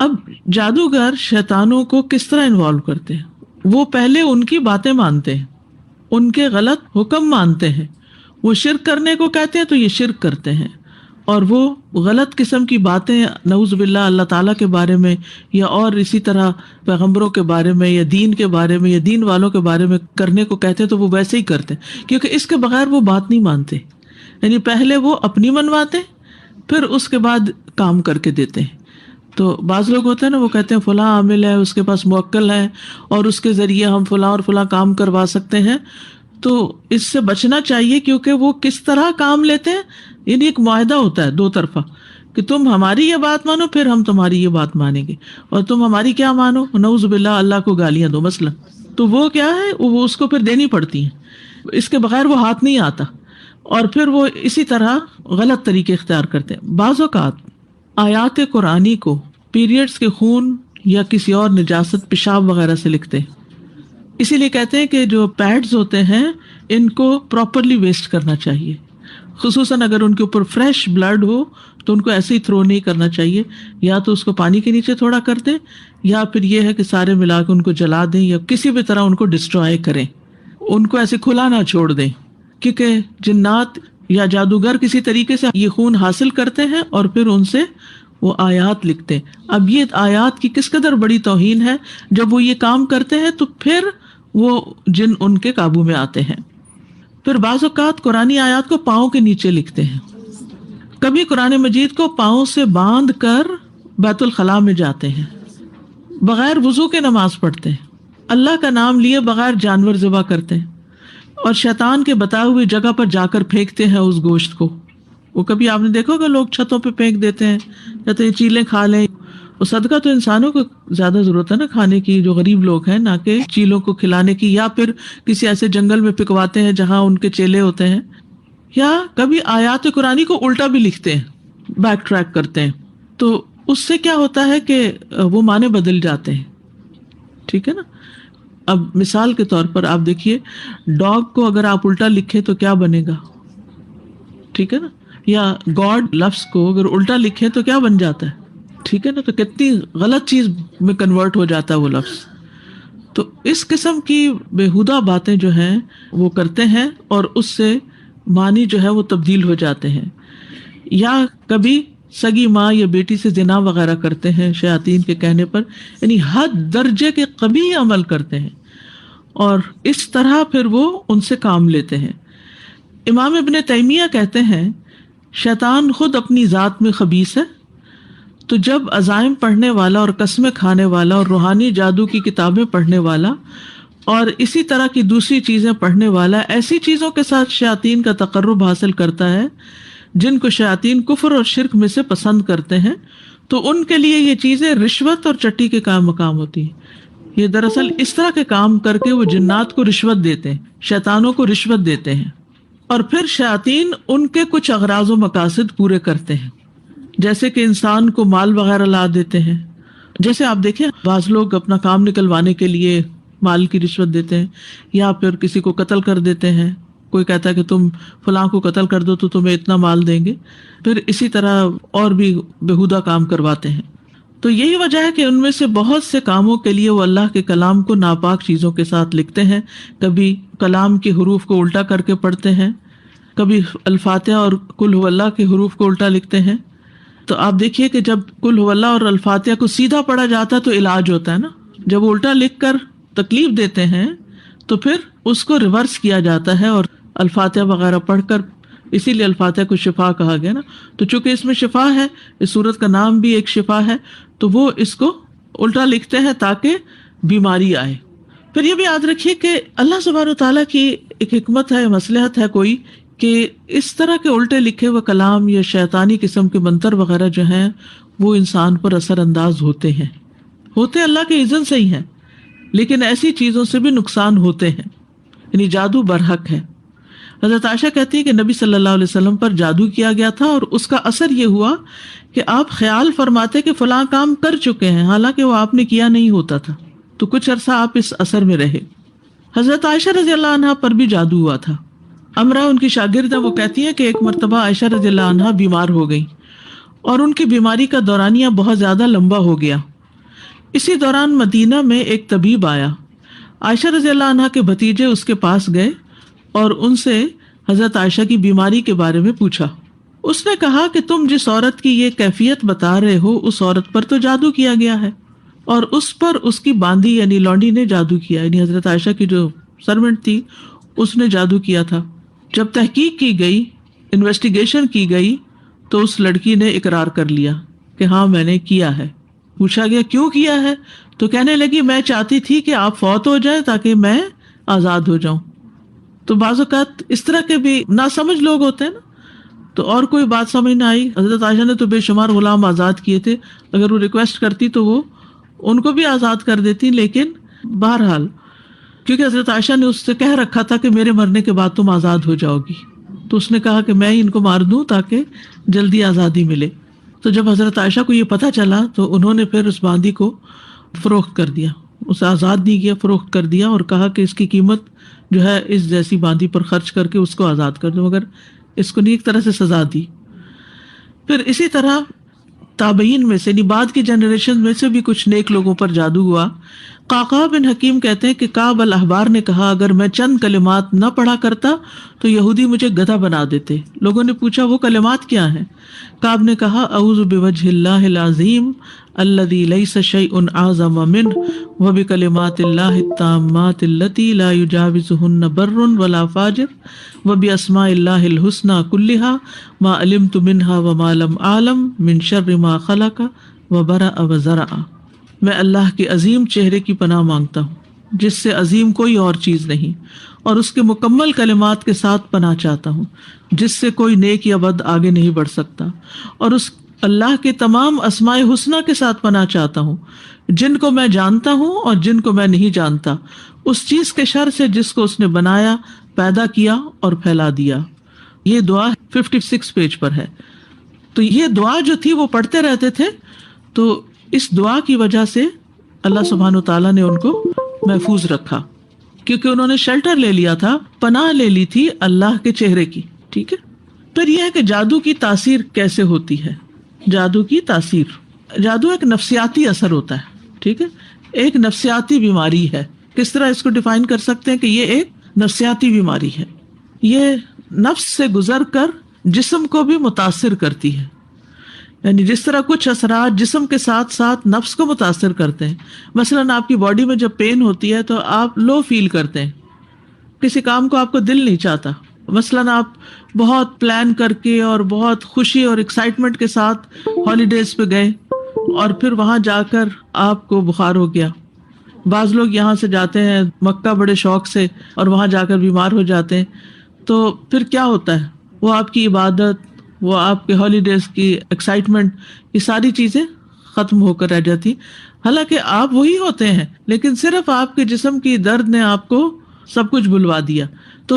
اب جادوگر شیطانوں کو کس طرح انوالو کرتے ہیں؟ وہ پہلے ان کی باتیں مانتے ہیں، ان کے غلط حکم مانتے ہیں. وہ شرک کرنے کو کہتے ہیں تو یہ شرک کرتے ہیں، اور وہ غلط قسم کی باتیں نعوذ باللہ اللہ تعالیٰ کے بارے میں یا اور اسی طرح پیغمبروں کے بارے میں یا دین کے بارے میں یا دین والوں کے بارے میں کرنے کو کہتے ہیں تو وہ ویسے ہی کرتے ہیں، کیونکہ اس کے بغیر وہ بات نہیں مانتے. یعنی پہلے وہ اپنی منواتے پھر اس کے بعد کام کر کے دیتے ہیں. تو بعض لوگ ہوتے ہیں نا، وہ کہتے ہیں فلاں عامل ہے، اس کے پاس موکل ہے اور اس کے ذریعے ہم فلاں اور فلاں کام کروا سکتے ہیں. تو اس سے بچنا چاہیے، کیونکہ وہ کس طرح کام لیتے ہیں. یعنی ایک معاہدہ ہوتا ہے دو طرفہ کہ تم ہماری یہ بات مانو پھر ہم تمہاری یہ بات مانیں گے، اور تم ہماری کیا مانو، نعوذ باللہ اللہ کو گالیاں دو مثلا. تو وہ کیا ہے، وہ اس کو پھر دینی پڑتی ہیں، اس کے بغیر وہ ہاتھ نہیں آتا. اور پھر وہ اسی طرح غلط طریقے اختیار کرتے ہیں. بعض اوقات آیات قرآنی کو پیریڈز کے خون، یا کسی اور نجاست پیشاب وغیرہ سے لکھتے ہیں. اسی لیے کہتے ہیں کہ جو پیڈز ہوتے ہیں ان کو پراپرلی ویسٹ کرنا چاہیے، خصوصاً اگر ان کے اوپر فریش بلڈ ہو تو ان کو ایسے ہی تھرو نہیں کرنا چاہیے، یا تو اس کو پانی کے نیچے تھوڑا کر دیں، یا پھر یہ ہے کہ سارے ملا کے ان کو جلا دیں یا کسی بھی طرح ان کو ڈسٹرائے کریں، ان کو ایسے کھلا نہ چھوڑ دیں، کیونکہ جنات یا جادوگر کسی طریقے سے یہ خون حاصل کرتے ہیں اور پھر ان سے وہ آیات لکھتے ہیں. اب یہ آیات کی کس قدر بڑی توہین ہے، جب وہ یہ کام کرتے ہیں تو پھر وہ جن ان کے قابو میں آتے ہیں. پھر بعض اوقات قرآنی آیات کو پاؤں کے نیچے لکھتے ہیں، کبھی قرآن مجید کو پاؤں سے باندھ کر بیت الخلاء میں جاتے ہیں، بغیر وضو کے نماز پڑھتے ہیں، اللہ کا نام لیے بغیر جانور ذبح کرتے ہیں، اور شیطان کے بتائے ہوئے جگہ پر جا کر پھینکتے ہیں اس گوشت کو. وہ کبھی آپ نے دیکھا ہوگا لوگ چھتوں پہ پھینک دیتے ہیں، کہتے ہیں چیلیں کھا لیں. وہ صدقہ تو انسانوں کو زیادہ ضرورت ہے نا کھانے کی، جو غریب لوگ ہیں، نہ کہ چیلوں کو کھلانے کی، یا پھر کسی ایسے جنگل میں پکواتے ہیں جہاں ان کے چیلے ہوتے ہیں. یا کبھی آیات قرآنی کو الٹا بھی لکھتے ہیں، بیک ٹریک کرتے ہیں، تو اس سے کیا ہوتا ہے کہ وہ معنی بدل جاتے ہیں. ٹھیک ہے نا. اب مثال کے طور پر آپ دیکھیے ڈاگ کو اگر آپ الٹا لکھیں تو کیا بنے گا، ٹھیک ہے نا. یا گاڈ لفظ کو اگر الٹا لکھیں تو کیا بن جاتا ہے، ٹھیک ہے نا. تو کتنی غلط چیز میں کنورٹ ہو جاتا ہے وہ لفظ. تو اس قسم کی بےہودہ باتیں جو ہیں وہ کرتے ہیں اور اس سے معنی جو ہے وہ تبدیل ہو جاتے ہیں. یا کبھی سگی ماں یا بیٹی سے زنا وغیرہ کرتے ہیں شیاطین کے کہنے پر، یعنی حد درجے کے قبیح عمل کرتے ہیں اور اس طرح پھر وہ ان سے کام لیتے ہیں. امام ابن تیمیہ کہتے ہیں شیطان خود اپنی ذات میں خبیث ہے، تو جب عزائم پڑھنے والا اور قسمیں کھانے والا اور روحانی جادو کی کتابیں پڑھنے والا اور اسی طرح کی دوسری چیزیں پڑھنے والا ایسی چیزوں کے ساتھ شیاطین کا تقرب حاصل کرتا ہے جن کو شیاطین کفر اور شرک میں سے پسند کرتے ہیں، تو ان کے لیے یہ چیزیں رشوت اور چٹی کے کام مقام ہوتی ہیں. یہ دراصل اس طرح کے کام کر کے وہ جنات کو رشوت دیتے ہیں، شیطانوں کو رشوت دیتے ہیں، اور پھر شیاطین ان کے کچھ اغراض و مقاصد پورے کرتے ہیں، جیسے کہ انسان کو مال وغیرہ لا دیتے ہیں. جیسے آپ دیکھیں بعض لوگ اپنا کام نکلوانے کے لیے مال کی رشوت دیتے ہیں، یا پھر کسی کو قتل کر دیتے ہیں. کوئی کہتا ہے کہ تم فلاں کو قتل کر دو تو تمہیں اتنا مال دیں گے، پھر اسی طرح اور بھی بےہودہ کام کرواتے ہیں. تو یہی وجہ ہے کہ ان میں سے بہت سے کاموں کے لیے وہ اللہ کے کلام کو ناپاک چیزوں کے ساتھ لکھتے ہیں. کبھی کلام کے حروف کو الٹا کر کے پڑھتے ہیں، کبھی الفاتحہ اور قل هو اللہ کے حروف کو الٹا لکھتے ہیں. تو آپ دیکھیے کہ جب قل هو اللہ اور الفاتحہ کو سیدھا پڑھا جاتا ہے تو علاج ہوتا ہے نا، جب الٹا لکھ کر تکلیف دیتے ہیں تو پھر اس کو ریورس کیا جاتا ہے اور الفاتحہ وغیرہ پڑھ کر، اسی لیے الفاتحہ کو شفا کہا گیا نا. تو چونکہ اس میں شفا ہے، اس سورت کا نام بھی ایک شفا ہے، تو وہ اس کو الٹا لکھتے ہیں تاکہ بیماری آئے. پھر یہ بھی یاد رکھیے کہ اللہ سبحانہ وتعالیٰ کی ایک حکمت ہے، مصلحت ہے کوئی، کہ اس طرح کے الٹے لکھے ہوئے کلام یا شیطانی قسم کے منتر وغیرہ جو ہیں وہ انسان پر اثر انداز ہوتے ہیں، ہوتے اللہ کے اذن سے ہی ہیں، لیکن ایسی چیزوں سے بھی نقصان ہوتے ہیں، یعنی جادو برحق ہے. حضرت عائشہ کہتی ہے کہ نبی صلی اللہ علیہ وسلم پر جادو کیا گیا تھا اور اس کا اثر یہ ہوا کہ آپ خیال فرماتے کہ فلاں کام کر چکے ہیں حالانکہ وہ آپ نے کیا نہیں ہوتا تھا. تو کچھ عرصہ آپ اس اثر میں رہے. حضرت عائشہ رضی اللہ عنہا پر بھی جادو ہوا تھا. امرہ ان کی شاگرد ہے، وہ کہتی ہے کہ ایک مرتبہ عائشہ رضی اللہ عنہا بیمار ہو گئی اور ان کی بیماری کا دورانیہ بہت زیادہ لمبا ہو گیا. اسی دوران مدینہ میں ایک طبیب آیا. عائشہ رضی اللہ عنہا کے بھتیجے اس کے پاس گئے اور ان سے حضرت عائشہ کی بیماری کے بارے میں پوچھا. اس نے کہا کہ تم جس عورت کی یہ کیفیت بتا رہے ہو اس عورت پر تو جادو کیا گیا ہے، اور اس پر اس کی باندھی یعنی لونڈی نے جادو کیا، یعنی حضرت عائشہ کی جو سرونٹ تھی اس نے جادو کیا تھا. جب تحقیق کی گئی، انویسٹیگیشن کی گئی، تو اس لڑکی نے اقرار کر لیا کہ ہاں میں نے کیا ہے. پوچھا گیا کیوں کیا ہے، تو کہنے لگی میں چاہتی تھی کہ آپ فوت ہو جائیں تاکہ میں آزاد ہو جاؤں. تو بعض اوقات اس طرح کے بھی ناسمجھ لوگ ہوتے ہیں نا، تو اور کوئی بات سمجھ نہ آئی. حضرت عائشہ نے تو بے شمار غلام آزاد کیے تھے، اگر وہ ریکویسٹ کرتی تو وہ ان کو بھی آزاد کر دیتی، لیکن بہرحال کیونکہ حضرت عائشہ نے اس سے کہہ رکھا تھا کہ میرے مرنے کے بعد تم آزاد ہو جاؤ گی، تو اس نے کہا کہ میں ان کو مار دوں تاکہ جلدی آزادی ملے. تو جب حضرت عائشہ کو یہ پتہ چلا تو انہوں نے پھر اس باندی کو فروخت کر دیا، اسے آزاد نہیں کیا، فروخت کر دیا اور کہا کہ اس کی قیمت جو ہے اس جیسی باندی پر خرچ کر کے اس کو آزاد کر دو، مگر اس کو نہیں ایک طرح سے سزا دی۔ پھر اسی طرح تابعین میں سے، بعد کی جنریشن میں سے بھی کچھ نیک لوگوں پر جادو ہوا۔ قعقاع بن حکیم کہتے ہیں کہ کعب الاحبار نے کہا اگر میں چند کلمات نہ پڑھا کرتا تو یہودی مجھے گدھا بنا دیتے۔ لوگوں نے پوچھا وہ کلمات کیا ہیں؟ کعب نے کہا اعوذ بوجہ اللہ العظیم الذی لیس شیء اعظم منہ وبکلمات اللہ التامات التی لا یجاوزہن بر ولا فاجر وباسماء اللہ الحسنی کلہا ما علمت منہا وما لم اعلم من شر ما خلق وبرأ وزرع۔ میں اللہ کے عظیم چہرے کی پناہ مانگتا ہوں جس سے عظیم کوئی اور چیز نہیں، اور اس کے مکمل کلمات کے ساتھ پناہ چاہتا ہوں جس سے کوئی نیک یا بد آگے نہیں بڑھ سکتا، اور اس اللہ کے تمام اسماء حسنہ کے ساتھ پناہ چاہتا ہوں جن کو میں جانتا ہوں اور جن کو میں نہیں جانتا، اس چیز کے شر سے جس کو اس نے بنایا، پیدا کیا اور پھیلا دیا۔ یہ دعا 56 پیج پر ہے۔ تو یہ دعا جو تھی وہ پڑھتے رہتے تھے، تو اس دعا کی وجہ سے اللہ سبحانہ و تعالیٰ نے ان کو محفوظ رکھا، کیونکہ انہوں نے شیلٹر لے لیا تھا، پناہ لے لی تھی اللہ کے چہرے کی۔ ٹھیک ہے، پھر یہ ہے کہ جادو کی تاثیر کیسے ہوتی ہے۔ جادو کی تاثیر، جادو ایک نفسیاتی اثر ہوتا ہے، ٹھیک ہے، ایک نفسیاتی بیماری ہے۔ کس طرح اس کو ڈیفائن کر سکتے ہیں کہ یہ ایک نفسیاتی بیماری ہے، یہ نفس سے گزر کر جسم کو بھی متاثر کرتی ہے، یعنی جس طرح کچھ اثرات جسم کے ساتھ ساتھ نفس کو متاثر کرتے ہیں۔ مثلاً آپ کی باڈی میں جب پین ہوتی ہے تو آپ لو فیل کرتے ہیں، کسی کام کو آپ کو دل نہیں چاہتا۔ مثلاً آپ بہت پلان کر کے اور بہت خوشی اور ایکسائٹمنٹ کے ساتھ ہالیڈیز پہ گئے اور پھر وہاں جا کر آپ کو بخار ہو گیا۔ بعض لوگ یہاں سے جاتے ہیں مکہ بڑے شوق سے اور وہاں جا کر بیمار ہو جاتے ہیں، تو پھر کیا ہوتا ہے؟ وہ آپ کی عبادت، وہ آپ کے ہالیڈیز کی ایکسائٹمنٹ، یہ ساری چیزیں ختم ہو کر رہ جاتی۔ حالانکہ آپ وہی ہوتے ہیں، لیکن صرف آپ کے جسم کی درد نے آپ کو سب کچھ بھلوا دیا۔ تو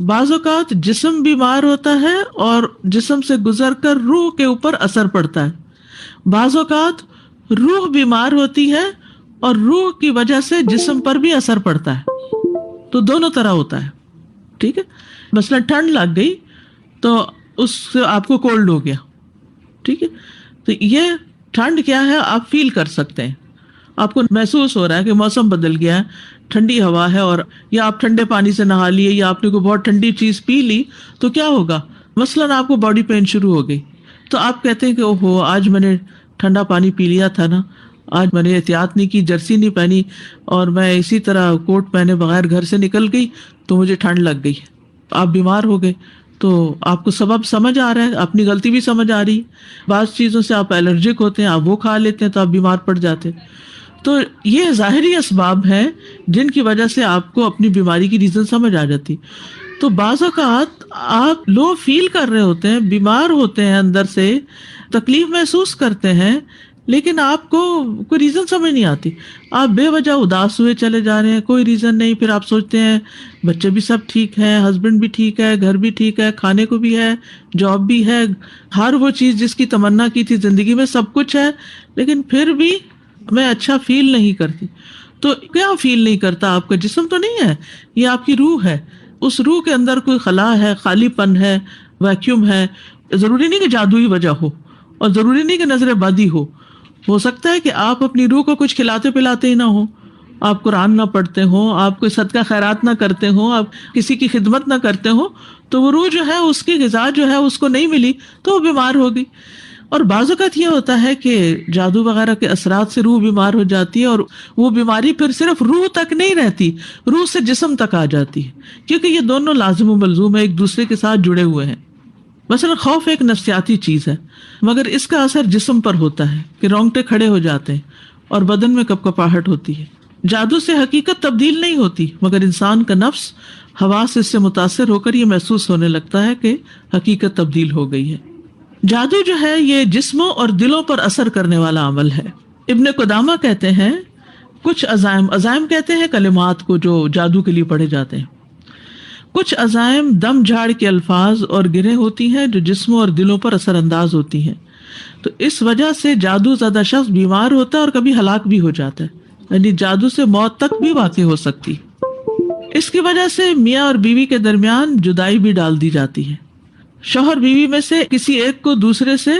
بعض اوقات جسم بیمار ہوتا ہے اور جسم سے گزر کر روح کے اوپر اثر پڑتا ہے، بعض اوقات روح بیمار ہوتی ہے اور روح کی وجہ سے جسم پر بھی اثر پڑتا ہے، تو دونوں طرح ہوتا ہے۔ ٹھیک ہے، مثلا ٹھنڈ لگ گئی تو اس سے آپ کو کولڈ ہو گیا، ٹھیک ہے، تو یہ ٹھنڈ کیا ہے آپ فیل کر سکتے ہیں، آپ کو محسوس ہو رہا ہے کہ موسم بدل گیا ہے، ٹھنڈی ہوا ہے، اور یا آپ ٹھنڈے پانی سے نہا لیے یا آپ نے کوئی بہت ٹھنڈی چیز پی لی تو کیا ہوگا؟ مثلاً آپ کو باڈی پین شروع ہو گئی، تو آپ کہتے ہیں کہ اوہو آج میں نے ٹھنڈا پانی پی لیا تھا نا، آج میں نے احتیاط نہیں کی، جرسی نہیں پہنی اور میں اسی طرح کوٹ پہنے بغیر گھر سے نکل گئی تو مجھے ٹھنڈ لگ گئی، آپ بیمار ہو گئے۔ تو آپ کو سبب سمجھ آ رہا ہے، اپنی غلطی بھی سمجھ آ رہی ہے، بعض چیزوں سے آپ الرجک ہوتے ہیں، آپ وہ کھا لیتے ہیں تو آپ بیمار پڑ جاتے ہیں۔ تو یہ ظاہری اسباب ہیں جن کی وجہ سے آپ کو اپنی بیماری کی ریزن سمجھ آ جاتی۔ تو بعض اوقات آپ لو فیل کر رہے ہوتے ہیں، بیمار ہوتے ہیں، اندر سے تکلیف محسوس کرتے ہیں، لیکن آپ کو کوئی ریزن سمجھ نہیں آتی، آپ بے وجہ اداس ہوئے چلے جا رہے ہیں، کوئی ریزن نہیں۔ پھر آپ سوچتے ہیں بچے بھی سب ٹھیک ہے، ہسبینڈ بھی ٹھیک ہے، گھر بھی ٹھیک ہے، کھانے کو بھی ہے، جاب بھی ہے، ہر وہ چیز جس کی تمنا کی تھی زندگی میں سب کچھ ہے، لیکن پھر بھی میں اچھا فیل نہیں کرتی۔ تو کیا فیل نہیں کرتا؟ آپ کا جسم تو نہیں ہے، یہ آپ کی روح ہے، اس روح کے اندر کوئی خلا ہے، خالی پن ہے، ویکیوم ہے۔ ضروری نہیں کہ جادوئی وجہ ہو اور ضروری نہیں کہ نظر بدی ہو سکتا ہے کہ آپ اپنی روح کو کچھ کھلاتے پلاتے ہی نہ ہو، آپ قرآن نہ پڑھتے ہوں، آپ کوئی صدقہ خیرات نہ کرتے ہوں، آپ کسی کی خدمت نہ کرتے ہوں، تو وہ روح جو ہے اس کی غذا جو ہے اس کو نہیں ملی تو وہ بیمار ہو گئی۔ اور بعض اوقات یہ ہوتا ہے کہ جادو وغیرہ کے اثرات سے روح بیمار ہو جاتی ہے، اور وہ بیماری پھر صرف روح تک نہیں رہتی، روح سے جسم تک آ جاتی ہے، کیونکہ یہ دونوں لازم و ملزوم ہے، ایک دوسرے کے ساتھ جڑے ہوئے ہیں۔ مثلا خوف ایک نفسیاتی چیز ہے، مگر اس کا اثر جسم پر ہوتا ہے کہ رونگٹے کھڑے ہو جاتے ہیں اور بدن میں کپکپاہٹ ہوتی ہے۔ جادو سے حقیقت تبدیل نہیں ہوتی، مگر انسان کا نفس حواس اس سے متاثر ہو کر یہ محسوس ہونے لگتا ہے کہ حقیقت تبدیل ہو گئی ہے۔ جادو جو ہے یہ جسموں اور دلوں پر اثر کرنے والا عمل ہے۔ ابن قدامہ کہتے ہیں کچھ عزائم کہتے ہیں کلمات کو جو جادو کے لیے پڑھے جاتے ہیں، کچھ عزائم دم جھاڑ کے الفاظ اور گرہیں ہوتی ہیں جو جسموں اور دلوں پر اثر انداز ہوتی ہیں۔ تو اس وجہ سے جادو زدہ شخص بیمار ہوتا ہے اور کبھی ہلاک بھی ہو جاتا ہے، یعنی جادو سے موت تک بھی واقع ہو سکتی ہے۔ اس کی وجہ سے میاں اور بیوی کے درمیان جدائی بھی ڈال دی جاتی ہے، شوہر بیوی میں سے کسی ایک کو دوسرے سے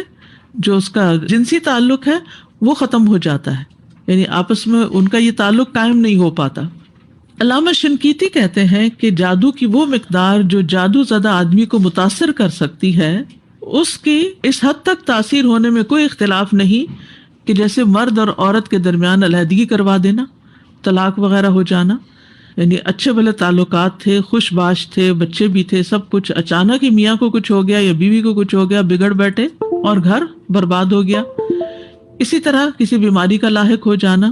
جو اس کا جنسی تعلق ہے وہ ختم ہو جاتا ہے، یعنی آپس میں ان کا یہ تعلق قائم نہیں ہو پاتا۔ علامہ شنقیطی کہتے ہیں کہ جادو کی وہ مقدار جو جادو زدہ آدمی کو متاثر کر سکتی ہے، اس کی اس حد تک تاثیر ہونے میں کوئی اختلاف نہیں کہ جیسے مرد اور عورت کے درمیان علیحدگی کروا دینا، طلاق وغیرہ ہو جانا، یعنی اچھے بھلے تعلقات تھے، خوش باش تھے، بچے بھی تھے، سب کچھ اچانک ہی میاں کو کچھ ہو گیا یا بیوی کو کچھ ہو گیا، بگڑ بیٹھے اور گھر برباد ہو گیا۔ اسی طرح کسی بیماری کا لاحق ہو جانا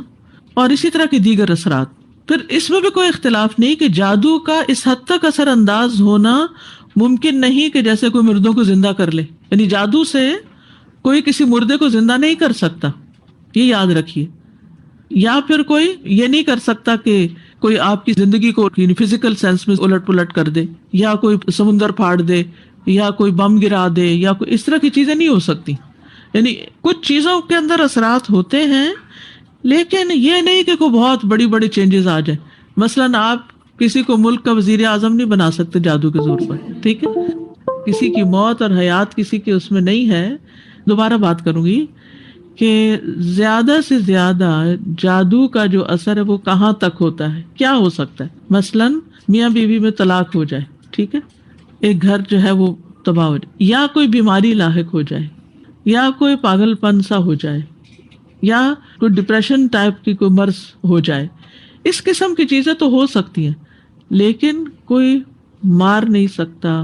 اور اسی طرح کے دیگر اثرات۔ پھر اس میں بھی کوئی اختلاف نہیں کہ جادو کا اس حد تک اثر انداز ہونا ممکن نہیں کہ جیسے کوئی مردوں کو زندہ کر لے، یعنی جادو سے کوئی کسی مردے کو زندہ نہیں کر سکتا، یہ یاد رکھیے۔ یا پھر کوئی یہ نہیں کر سکتا کہ کوئی آپ کی زندگی کو فزیکل سینس میں الٹ پلٹ کر دے، یا کوئی سمندر پھاڑ دے، یا کوئی بم گرا دے، یا کوئی اس طرح کی چیزیں نہیں ہو سکتی۔ یعنی کچھ چیزوں کے اندر اثرات ہوتے ہیں، لیکن یہ نہیں کہ کوئی بہت بڑی بڑی چینجز آ جائیں۔ مثلاً آپ کسی کو ملک کا وزیر اعظم نہیں بنا سکتے جادو کے زور پر، ٹھیک ہے؟ کسی کی موت اور حیات کسی کے اس میں نہیں ہے۔ دوبارہ بات کروں گی کہ زیادہ سے زیادہ جادو کا جو اثر ہے وہ کہاں تک ہوتا ہے، کیا ہو سکتا ہے؟ مثلاً میاں بیوی میں طلاق ہو جائے، ٹھیک ہے، ایک گھر جو ہے وہ تباہ ہو جائے، یا کوئی بیماری لاحق ہو جائے، یا کوئی پاگل پن سا ہو جائے، یا کوئی ڈپریشن ٹائپ کی کوئی مرض ہو جائے، اس قسم کی چیزیں تو ہو سکتی ہیں، لیکن کوئی مار نہیں سکتا،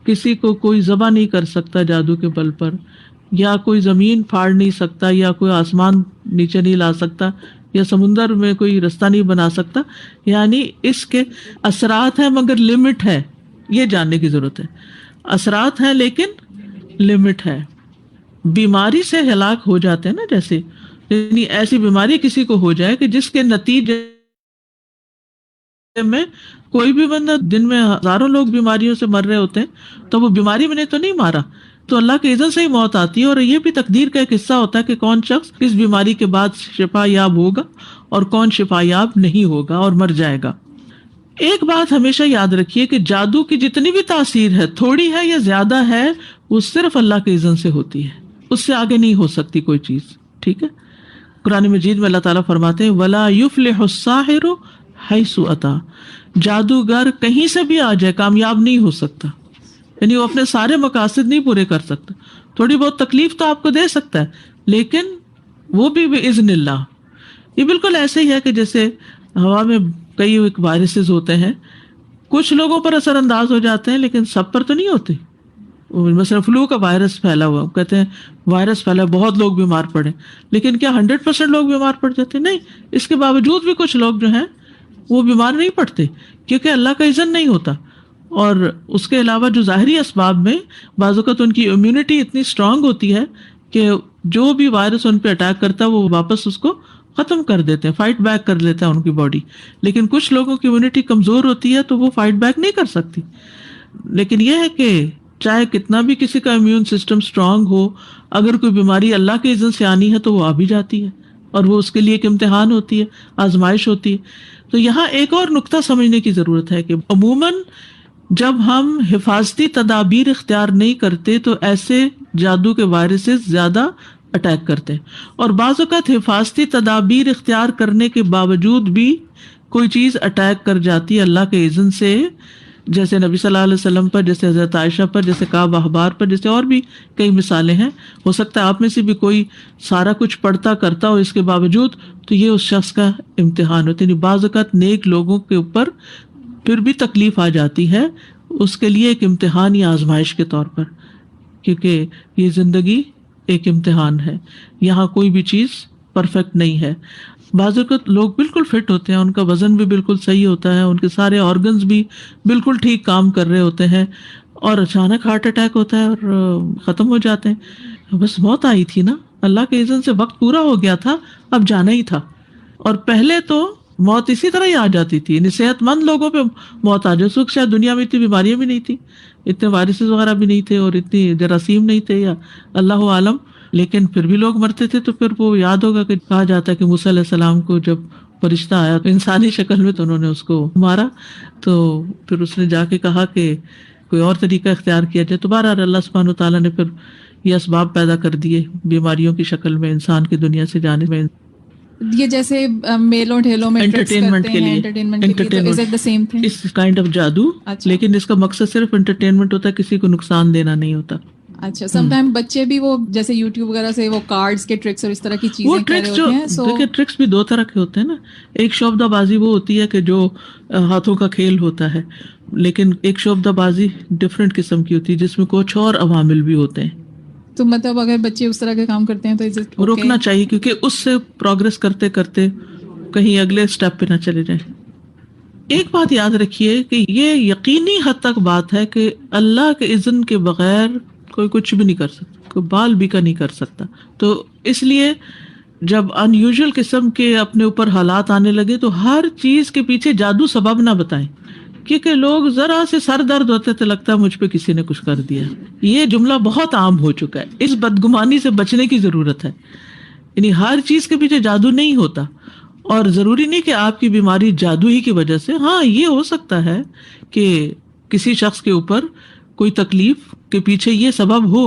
کسی کو کوئی ذبح نہیں کر سکتا جادو کے بل پر، یا کوئی زمین پھاڑ نہیں سکتا، یا کوئی آسمان نیچے نہیں لا سکتا، یا سمندر میں کوئی رستہ نہیں بنا سکتا۔ یعنی اس کے اثرات ہیں مگر لمٹ ہے، یہ جاننے کی ضرورت ہے۔ اثرات ہیں لیکن لمٹ ہے۔ بیماری سے ہلاک ہو جاتے ہیں نا، جیسے یعنی ایسی بیماری کسی کو ہو جائے کہ جس کے نتیجے میں کوئی بھی بندہ، دن میں ہزاروں لوگ بیماریوں سے مر رہے ہوتے ہیں، تو وہ بیماری میں نے تو نہیں مارا، تو اللہ کے اذن سے ہی موت آتی ہے۔ اور یہ بھی تقدیر کا ایک حصہ ہوتا ہے کہ کون شخص اس بیماری کے بعد شفا یاب ہوگا اور کون شفا یاب نہیں ہوگا اور مر جائے گا۔ ایک بات ہمیشہ یاد رکھیے کہ جادو کی جتنی بھی تاثیر ہے، تھوڑی ہے یا زیادہ ہے، وہ صرف اللہ کے اذن سے ہوتی ہے، اس سے آگے نہیں ہو سکتی کوئی چیز، ٹھیک ہے؟ قرآن مجید میں اللہ تعالیٰ فرماتے ہیں وَلَا يُفْلِحُ السَّاحِرُ حَيْثُ أَتَى، جادوگر کہیں سے بھی آ جائے کامیاب نہیں ہو سکتا، یعنی وہ اپنے سارے مقاصد نہیں پورے کر سکتا۔ تھوڑی بہت تکلیف تو آپ کو دے سکتا ہے، لیکن وہ بھی بِإِذْنِ اللہ۔ یہ بالکل ایسے ہی ہے کہ جیسے ہوا میں کئی وائرسز ہوتے ہیں، کچھ لوگوں پر اثر انداز ہو جاتے ہیں لیکن سب پر تو نہیں ہوتے۔ مثلا فلو کا وائرس پھیلا ہوا، کہتے ہیں وائرس پھیلا، بہت لوگ بیمار پڑے، لیکن کیا 100% لوگ بیمار پڑ جاتے؟ نہیں، اس کے باوجود بھی کچھ لوگ جو ہیں وہ بیمار نہیں پڑتے، کیونکہ اللہ کا اذن نہیں ہوتا۔ اور اس کے علاوہ جو ظاہری اسباب میں بعض اوقات ان کی امیونٹی اتنی اسٹرانگ ہوتی ہے کہ جو بھی وائرس ان پہ اٹیک کرتا ہے وہ واپس اس کو ختم کر دیتے ہیں، فائٹ بیک کر لیتا ہے ان کی باڈی۔ لیکن کچھ لوگوں کی امیونٹی کمزور ہوتی ہے تو وہ فائٹ بیک نہیں کر سکتی۔ لیکن یہ ہے کہ چاہے کتنا بھی کسی کا امیون سسٹم اسٹرانگ ہو، اگر کوئی بیماری اللہ کے اذن سے آنی ہے تو وہ آ بھی جاتی ہے، اور وہ اس کے لیے ایک امتحان ہوتی ہے، آزمائش ہوتی ہے۔ تو یہاں ایک اور نقطہ سمجھنے کی ضرورت ہے کہ عموماً جب ہم حفاظتی تدابیر اختیار نہیں کرتے تو ایسے جادو کے وائرسز زیادہ اٹیک کرتے ہیں، اور بعض اوقات حفاظتی تدابیر اختیار کرنے کے باوجود بھی کوئی چیز اٹیک کر جاتی ہے اللہ کے اذن سے، جیسے نبی صلی اللہ علیہ وسلم پر، جیسے حضرت عائشہ پر، جیسے کعب احبار پر، جیسے اور بھی کئی مثالیں ہیں۔ ہو سکتا ہے آپ میں سے بھی کوئی سارا کچھ پڑھتا کرتا ہو اس کے باوجود، تو یہ اس شخص کا امتحان ہوتا ہے۔ یعنی بعض اوقات نیک لوگوں کے اوپر پھر بھی تکلیف آ جاتی ہے، اس کے لیے ایک امتحان یا آزمائش کے طور پر، کیونکہ یہ زندگی ایک امتحان ہے، یہاں کوئی بھی چیز پرفیکٹ نہیں ہے۔ بعض اوقات لوگ بالکل فٹ ہوتے ہیں، ان کا وزن بھی بالکل صحیح ہوتا ہے، ان کے سارے آرگنز بھی بالکل ٹھیک کام کر رہے ہوتے ہیں، اور اچانک ہارٹ اٹیک ہوتا ہے اور ختم ہو جاتے ہیں۔ بس موت آئی تھی نا، اللہ کے اذن سے وقت پورا ہو گیا تھا، اب جانا ہی تھا۔ اور پہلے تو موت اسی طرح ہی آ جاتی تھی، یعنی صحت مند لوگوں پہ موت آ جاتی، شاید دنیا میں اتنی بیماریاں بھی نہیں تھی، اتنے وائرسز وغیرہ بھی نہیں تھے، اور اتنی جراثیم نہیں تھے، یا اللہ عالم، لیکن پھر بھی لوگ مرتے تھے. تو پھر وہ یاد ہوگا کہ کہا جاتا ہے کہ موسیٰ علیہ السلام کو جب فرشتہ آیا تو انسانی شکل میں تو انہوں نے اس کو مارا, تو پھر اس نے جا کے کہا کہ کوئی اور طریقہ اختیار کیا جائے. تو بہرحال اللہ سبحانہ وتعالیٰ نے پھر یہ اسباب پیدا کر دیے بیماریوں کی شکل میں انسان کی دنیا سے جانے میں. یہ جیسے میلوں ٹھیلوں میں انٹرٹینمنٹ کے لیے, اس کائنڈ آف جادو, لیکن اس کا مقصد صرف انٹرٹینمنٹ ہوتا ہے, کسی کو نقصان دینا نہیں ہوتا. اچھا, سم ٹائم بچے بھی وہ جیسے یوٹیوب وغیرہ سے وہ کارڈز کے ٹرکس اور اس طرح کی چیزیں کر رہے ہوتے ہیں. دیکھیں ٹرکس بھی دو طرح کے ہوتے ہیں نا. ایک شعبدہ بازی وہ ہوتی ہے کہ جو ہاتھوں کا کھیل ہوتا ہے, لیکن ایک شعبدہ بازی ڈفرینٹ قسم کی ہوتی ہے جس میں کچھ اور عوامل بھی ہوتے ہیں. تو مطلب اگر بچے اس طرح کے کام کرتے ہیں تو روکنا چاہیے, کیونکہ اس سے پروگرس کرتے کرتے کہیں اگلے سٹیپ پہ نہ چلے جائیں. ایک بات یاد رکھیے کہ یہ یقینی حد تک بات ہے کہ اللہ کے اذن کے بغیر کوئی کچھ بھی نہیں کر سکتا, کوئی بال بھی کا نہیں کر سکتا. تو اس لیے جب ان یوزول قسم کے اپنے اوپر حالات آنے لگے تو ہر چیز کے پیچھے جادو سبب نہ بتائیں, کیونکہ لوگ ذرا سے سر درد ہوتے تو لگتا ہے مجھ پہ کسی نے کچھ کر دیا. یہ جملہ بہت عام ہو چکا ہے. اس بدگمانی سے بچنے کی ضرورت ہے. یعنی ہر چیز کے پیچھے جادو نہیں ہوتا, اور ضروری نہیں کہ آپ کی بیماری جادو ہی کی وجہ سے. ہاں یہ ہو سکتا ہے کہ کسی شخص کے اوپر کوئی تکلیف کے پیچھے یہ سبب ہو,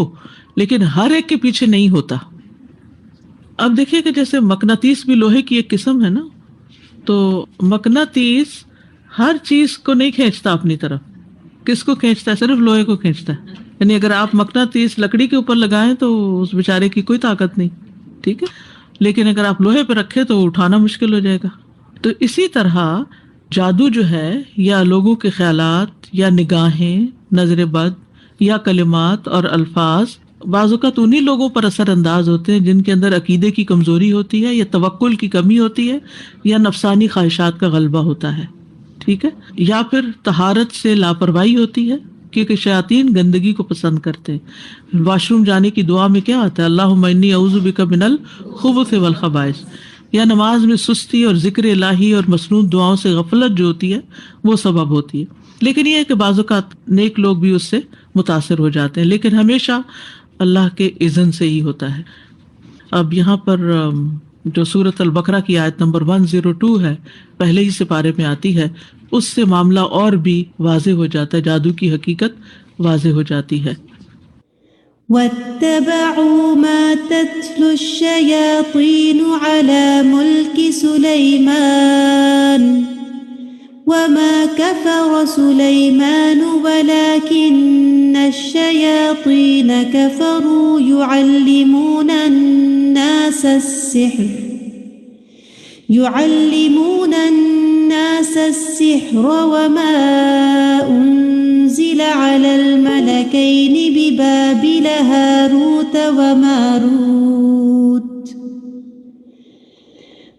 لیکن ہر ایک کے پیچھے نہیں ہوتا. اب دیکھیے کہ جیسے مقناطیس بھی لوہے کی ایک قسم ہے نا, تو مقناطیس ہر چیز کو نہیں کھینچتا اپنی طرف. کس کو کھینچتا ہے؟ صرف لوہے کو کھینچتا ہے. یعنی اگر آپ مقناطیس لکڑی کے اوپر لگائیں تو اس بیچارے کی کوئی طاقت نہیں, ٹھیک ہے, لیکن اگر آپ لوہے پہ رکھے تو اٹھانا مشکل ہو جائے گا. تو اسی طرح جادو جو ہے, یا لوگوں کے خیالات یا نگاہیں, نظر بد یا کلمات اور الفاظ, بعض اوقات انہی لوگوں پر اثر انداز ہوتے ہیں جن کے اندر عقیدے کی کمزوری ہوتی ہے, یا توکل کی کمی ہوتی ہے, یا نفسانی خواہشات کا غلبہ ہوتا ہے, ٹھیک ہے, یا پھر طہارت سے لاپرواہی ہوتی ہے, کیونکہ شیاطین گندگی کو پسند کرتے ہیں. واش روم جانے کی دعا میں کیا آتا ہے؟ اللہم انی اعوذ بک من الخبث والخبائث. یا نماز میں سستی اور ذکر الہی اور مسنون دعاؤں سے غفلت جو ہوتی ہے وہ سبب ہوتی ہے. لیکن یہ ہے کہ بعض اوقات نیک لوگ بھی اس سے متاثر ہو جاتے ہیں, لیکن ہمیشہ اللہ کے اذن سے ہی ہوتا ہے. اب یہاں پر جو سورۃ البقرہ کی آیت نمبر 102 ہے, پہلے ہی سپارے میں آتی ہے, اس سے معاملہ اور بھی واضح ہو جاتا ہے, جادو کی حقیقت واضح ہو جاتی ہے. واتبعوا ما تتلو الشياطين على ملك سليمان وما كفر سليمان ولكن الشياطين كفروا يعلمون الناس السحر وما أنزل على الملكين ببابل هاروت وماروت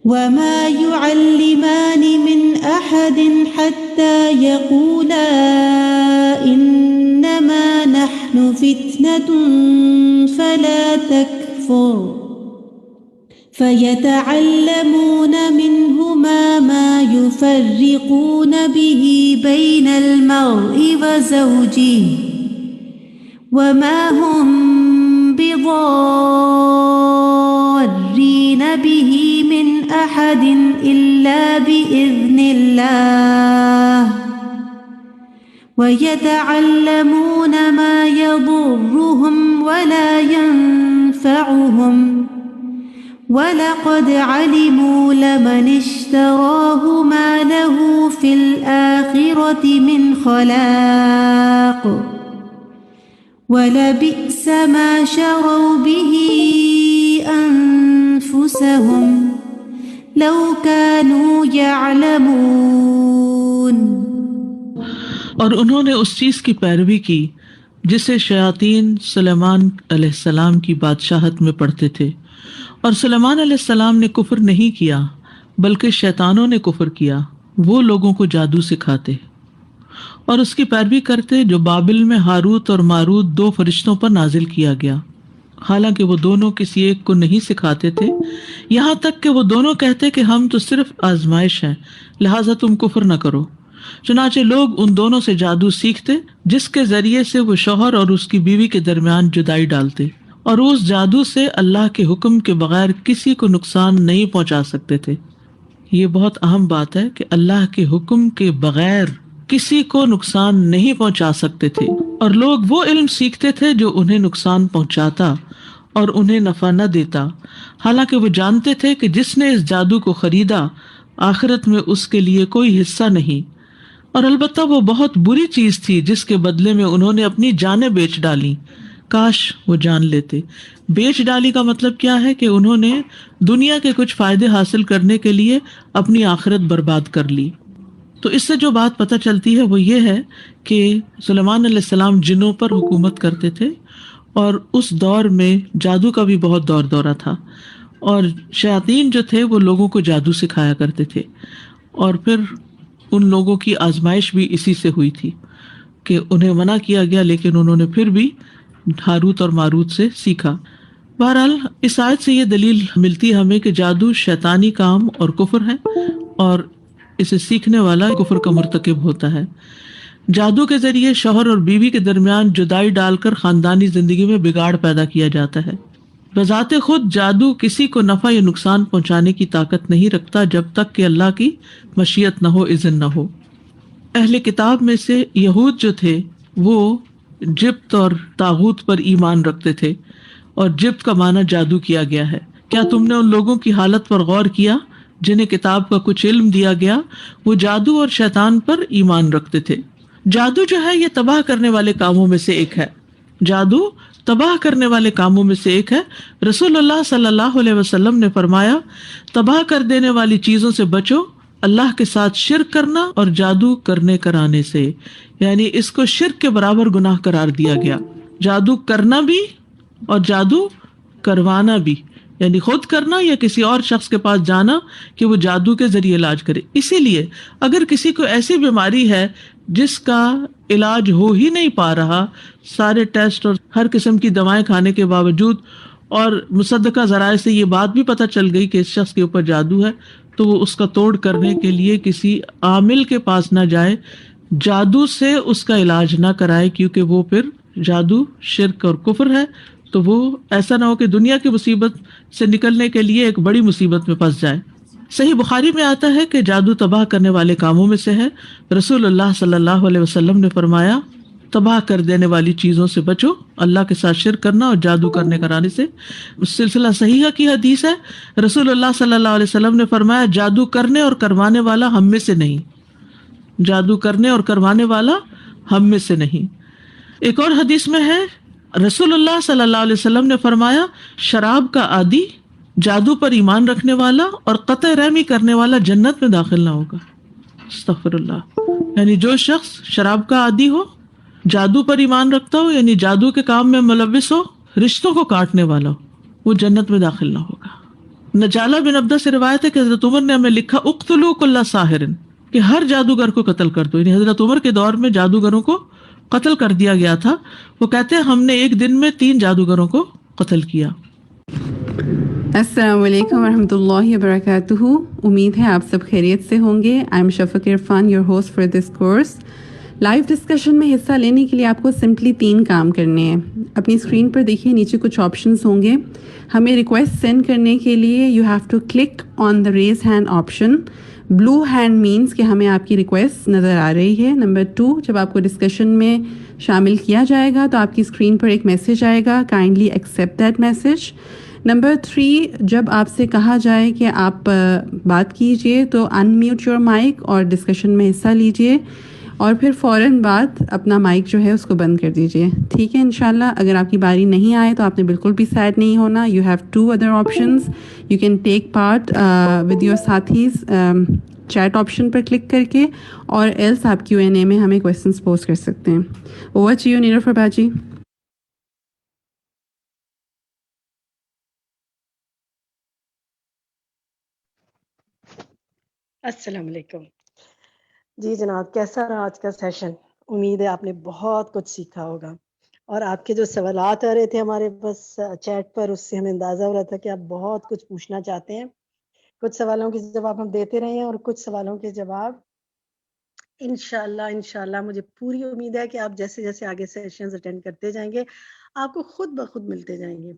وما يعلمان من أحد حتى يقولا إنما نحن فتنة فلا تكفر فيتعلمون منهما ما يفرقون به بين المرء وزوجه وما هم بضارين به من أحد إلا بإذن الله ويتعلمون ما يضرهم ولا ينفعهم وَلَقَدْ عَلِمُوا لَمَنِ اشْتَرَاهُ مَا لَهُ فِي الْآخِرَةِ مِنْ خَلَاقٍ وَلَبِئْسَ مَا شَرَوْا بِهِ أَنفُسَهُمْ لَوْ كَانُوا يَعْلَمُونَ. اور انہوں نے اس چیز کی پیروی کی جسے شیاطین سلیمان علیہ السلام کی بادشاہت میں پڑھتے تھے, اور سلیمان علیہ السلام نے کفر نہیں کیا بلکہ شیطانوں نے کفر کیا, وہ لوگوں کو جادو سکھاتے اور اس کی پیروی کرتے جو بابل میں ہاروت اور ماروت 2 فرشتوں پر نازل کیا گیا, حالانکہ وہ دونوں کسی ایک کو نہیں سکھاتے تھے, یہاں تک کہ وہ دونوں کہتے کہ ہم تو صرف آزمائش ہیں لہٰذا تم کفر نہ کرو. چنانچہ لوگ ان دونوں سے جادو سیکھتے جس کے ذریعے سے وہ شوہر اور اس کی بیوی کے درمیان جدائی ڈالتے, اور وہ اس جادو سے اللہ کے حکم کے بغیر کسی کو نقصان نہیں پہنچا سکتے تھے. یہ بہت اہم بات ہے کہ اللہ کے حکم کے بغیر کسی کو نقصان نہیں پہنچا سکتے تھے، اور لوگ وہ علم سیکھتے تھے جو انہیں نقصان پہنچاتا اور انہیں نفع نہ دیتا، حالانکہ وہ جانتے تھے کہ جس نے اس جادو کو خریدا آخرت میں اس کے لیے کوئی حصہ نہیں، اور البتہ وہ بہت بری چیز تھی جس کے بدلے میں انہوں نے اپنی جانیں بیچ ڈالی. کاش وہ جان لیتے. بیچ ڈالی کا مطلب کیا ہے کہ انہوں نے دنیا کے کچھ فائدے حاصل کرنے کے لیے اپنی آخرت برباد کر لی. تو اس سے جو بات پتہ چلتی ہے وہ یہ ہے کہ سلیمان علیہ السلام جنوں پر حکومت کرتے تھے، اور اس دور میں جادو کا بھی بہت دورہ تھا، اور شیاطین جو تھے وہ لوگوں کو جادو سکھایا کرتے تھے، اور پھر ان لوگوں کی آزمائش بھی اسی سے ہوئی تھی کہ انہیں منع کیا گیا لیکن انہوں نے پھر بھی ہاروت اور ماروت سے سیکھا. بہرحال اس آیت سے یہ دلیل ملتی ہے ہمیں کہ جادو شیطانی کام اور کفر ہے، اور اسے سیکھنے والا کفر کا مرتکب ہوتا ہے. جادو کے ذریعے شوہر اور بیوی کے درمیان جدائی ڈال کر خاندانی زندگی میں بگاڑ پیدا کیا جاتا ہے. بذات خود جادو کسی کو نفع یا نقصان پہنچانے کی طاقت نہیں رکھتا جب تک کہ اللہ کی مشیت نہ ہو، اذن نہ ہو. اہل کتاب میں سے یہود جو تھے وہ جبت اور طاغوت پر ایمان رکھتے تھے، اور جبت کا معنی جادو کیا گیا ہے. کیا تم نے ان لوگوں کی حالت پر غور کیا جنہیں کتاب کا کچھ علم دیا گیا؟ وہ جادو اور شیطان پر ایمان رکھتے تھے. جادو جو ہے یہ تباہ کرنے والے کاموں میں سے ایک ہے. جادو تباہ کرنے والے کاموں میں سے ایک ہے. رسول اللہ صلی اللہ علیہ وسلم نے فرمایا، تباہ کر دینے والی چیزوں سے بچو، اللہ کے ساتھ شرک کرنا اور جادو کرنے کرانے سے. یعنی اس کو شرک کے برابر گناہ قرار دیا گیا. جادو کرنا بھی اور جادو کروانا بھی، یعنی خود کرنا یا کسی اور شخص کے پاس جانا کہ وہ جادو کے ذریعے علاج کرے. اسی لیے اگر کسی کو ایسی بیماری ہے جس کا علاج ہو ہی نہیں پا رہا، سارے ٹیسٹ اور ہر قسم کی دوائیں کھانے کے باوجود، اور مصدقہ ذرائع سے یہ بات بھی پتہ چل گئی کہ اس شخص کے اوپر جادو ہے، تو وہ اس کا توڑ کرنے کے لیے کسی عامل کے پاس نہ جائے، جادو سے اس کا علاج نہ کرائے، کیونکہ وہ پھر جادو شرک اور کفر ہے. تو وہ ایسا نہ ہو کہ دنیا کی مصیبت سے نکلنے کے لیے ایک بڑی مصیبت میں پھنس جائے. صحیح بخاری میں آتا ہے کہ جادو تباہ کرنے والے کاموں میں سے ہے. رسول اللہ صلی اللہ علیہ وسلم نے فرمایا، تباہ کر دینے والی چیزوں سے بچو، اللہ کے ساتھ شرک کرنا اور جادو کرنے کرانے سے. سلسلہ صحیحہ کی حدیث ہے، رسول اللہ صلی اللہ علیہ وسلم نے فرمایا، جادو کرنے اور کروانے والا ہم میں سے نہیں. جادو کرنے اور کروانے والا ہم میں سے نہیں. ایک اور حدیث میں ہے، رسول اللہ صلی اللہ علیہ وسلم نے فرمایا، شراب کا عادی، جادو پر ایمان رکھنے والا اور قطع رحمی کرنے والا جنت میں داخل نہ ہوگا. استغفر اللہ. یعنی جو شخص شراب کا عادی ہو، جادو پر ایمان رکھتا ہو، یعنی جادو کے کام میں ملوث ہو، رشتوں کو کاٹنے والا ہو، وہ جنت میں داخل نہ ہوگا. نجالہ بن عبدہ سے روایت ہے کہ حضرت عمر نے ہمیں لکھا، اقتلوا کل ساحر، کہ ہر جادوگر کو قتل کر دو. یعنی حضرت عمر کے دور میں جادوگروں کو قتل کر دیا گیا تھا. وہ کہتے ہیں ہم نے ایک دن میں 3 جادوگروں کو قتل کیا. السلام علیکم ورحمۃ اللہ وبرکاتہ. امید ہے آپ سب خیریت سے ہوں گے. I am Shafaq Irfan, your host for this course. Live discussion میں حصہ لینے کے لیے آپ کو سمپلی 3 کام کرنے ہیں. اپنی اسکرین پر دیکھیے، نیچے کچھ آپشنس ہوں گے. ہمیں ریکویسٹ سینڈ کرنے کے لیے you have to click on the raise hand option. Blue hand means کہ ہمیں آپ کی ریکویسٹ نظر آ رہی ہے. نمبر 2، جب آپ کو ڈسکشن میں شامل کیا جائے گا تو آپ کی اسکرین پر ایک میسج آئے گا، kindly accept that message. Number 3، جب آپ سے کہا جائے کہ آپ بات کیجئے تو انمیوٹ یور مائک اور ڈسکشن میں حصہ لیجئے، اور پھر فوراً بعد اپنا مائک جو ہے اس کو بند کر دیجئے. ٹھیک ہے انشاءاللہ. اگر آپ کی باری نہیں آئے تو آپ نے بالکل بھی سیڈ نہیں ہونا. You have 2 other options. You can take part with your ساتھیز چیٹ آپشن پر کلک کر کے، اور ایلس آپ Q&A میں ہمیں کویسچنس پوسٹ کر سکتے ہیں. اوور ٹو یو نیلوفر باجی. السلام علیکم. جی جناب، کیسا رہا آج کا سیشن؟ امید ہے آپ نے بہت کچھ سیکھا ہوگا، اور آپ کے جو سوالات آ رہے تھے ہمارے بس چیٹ پر، اس سے ہمیں اندازہ ہو رہا تھا کہ آپ بہت کچھ پوچھنا چاہتے ہیں. کچھ سوالوں کے جواب ہم دیتے رہے ہیں، اور کچھ سوالوں کے جواب انشاءاللہ مجھے پوری امید ہے کہ آپ جیسے جیسے آگے سیشنز اٹینڈ کرتے جائیں گے آپ کو خود بخود ملتے جائیں گے.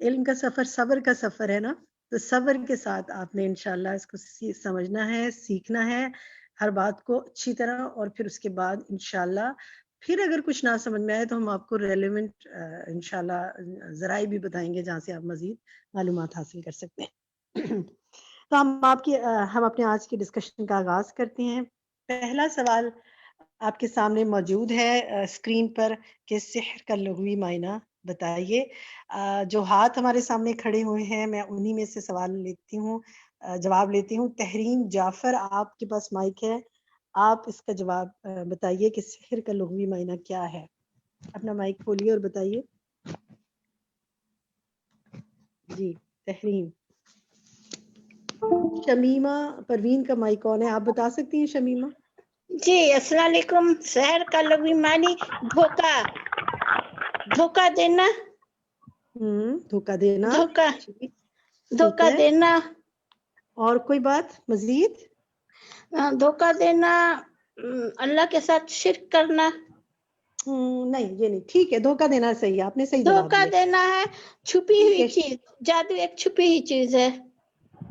علم کا سفر صبر کا سفر ہے نا, تو صبر کے ساتھ آپ نے انشاءاللہ اس کو سمجھنا ہے, سیکھنا ہے ہر بات کو اچھی طرح, اور پھر اس کے بعد انشاءاللہ پھر اگر کچھ نہ سمجھ میں آئے تو ہم آپ کو ریلیونٹ انشاءاللہ ذرائع بھی بتائیں گے جہاں سے آپ مزید معلومات حاصل کر سکتے ہیں. تو ہم اپنے آج کی ڈسکشن کا آغاز کرتے ہیں. پہلا سوال آپ کے سامنے موجود ہے اسکرین پر کہ سحر کا لغوی معنی بتائیے. جو ہاتھ ہمارے سامنے کھڑے ہوئے ہیں میں انہی میں سے سوال لیتی ہوں, جواب لیتی ہوں. تحریم جعفر آپ کے پاس مائک ہے, آپ اس کا جواب بتائیے کہ سحر کا لغوی معنی کیا ہے. اپنا مائک کھولیے اور بتائیے. جی تحریم. شمیمہ پروین کا مائک آن ہے, آپ بتا سکتی ہیں شمیمہ. جی السلام علیکم. سحر کا لغوی معنی دھوکا دینا. دھوکا دینا. دھوکا ٹھیک دھوکا ہے, دینا. اور کوئی بات مزید. دھوکا دینا, اللہ کے ساتھ شرک کرنا. نہیں یہ نہیں, ٹھیک ہے دھوکا دینا صحیح ہے, آپ نے صحیح جواب دھوکا دیا. دینا ہے چھپی ٹھیک ہوئی ہے چیز. جادو ایک چھپی ہوئی چیز ہے.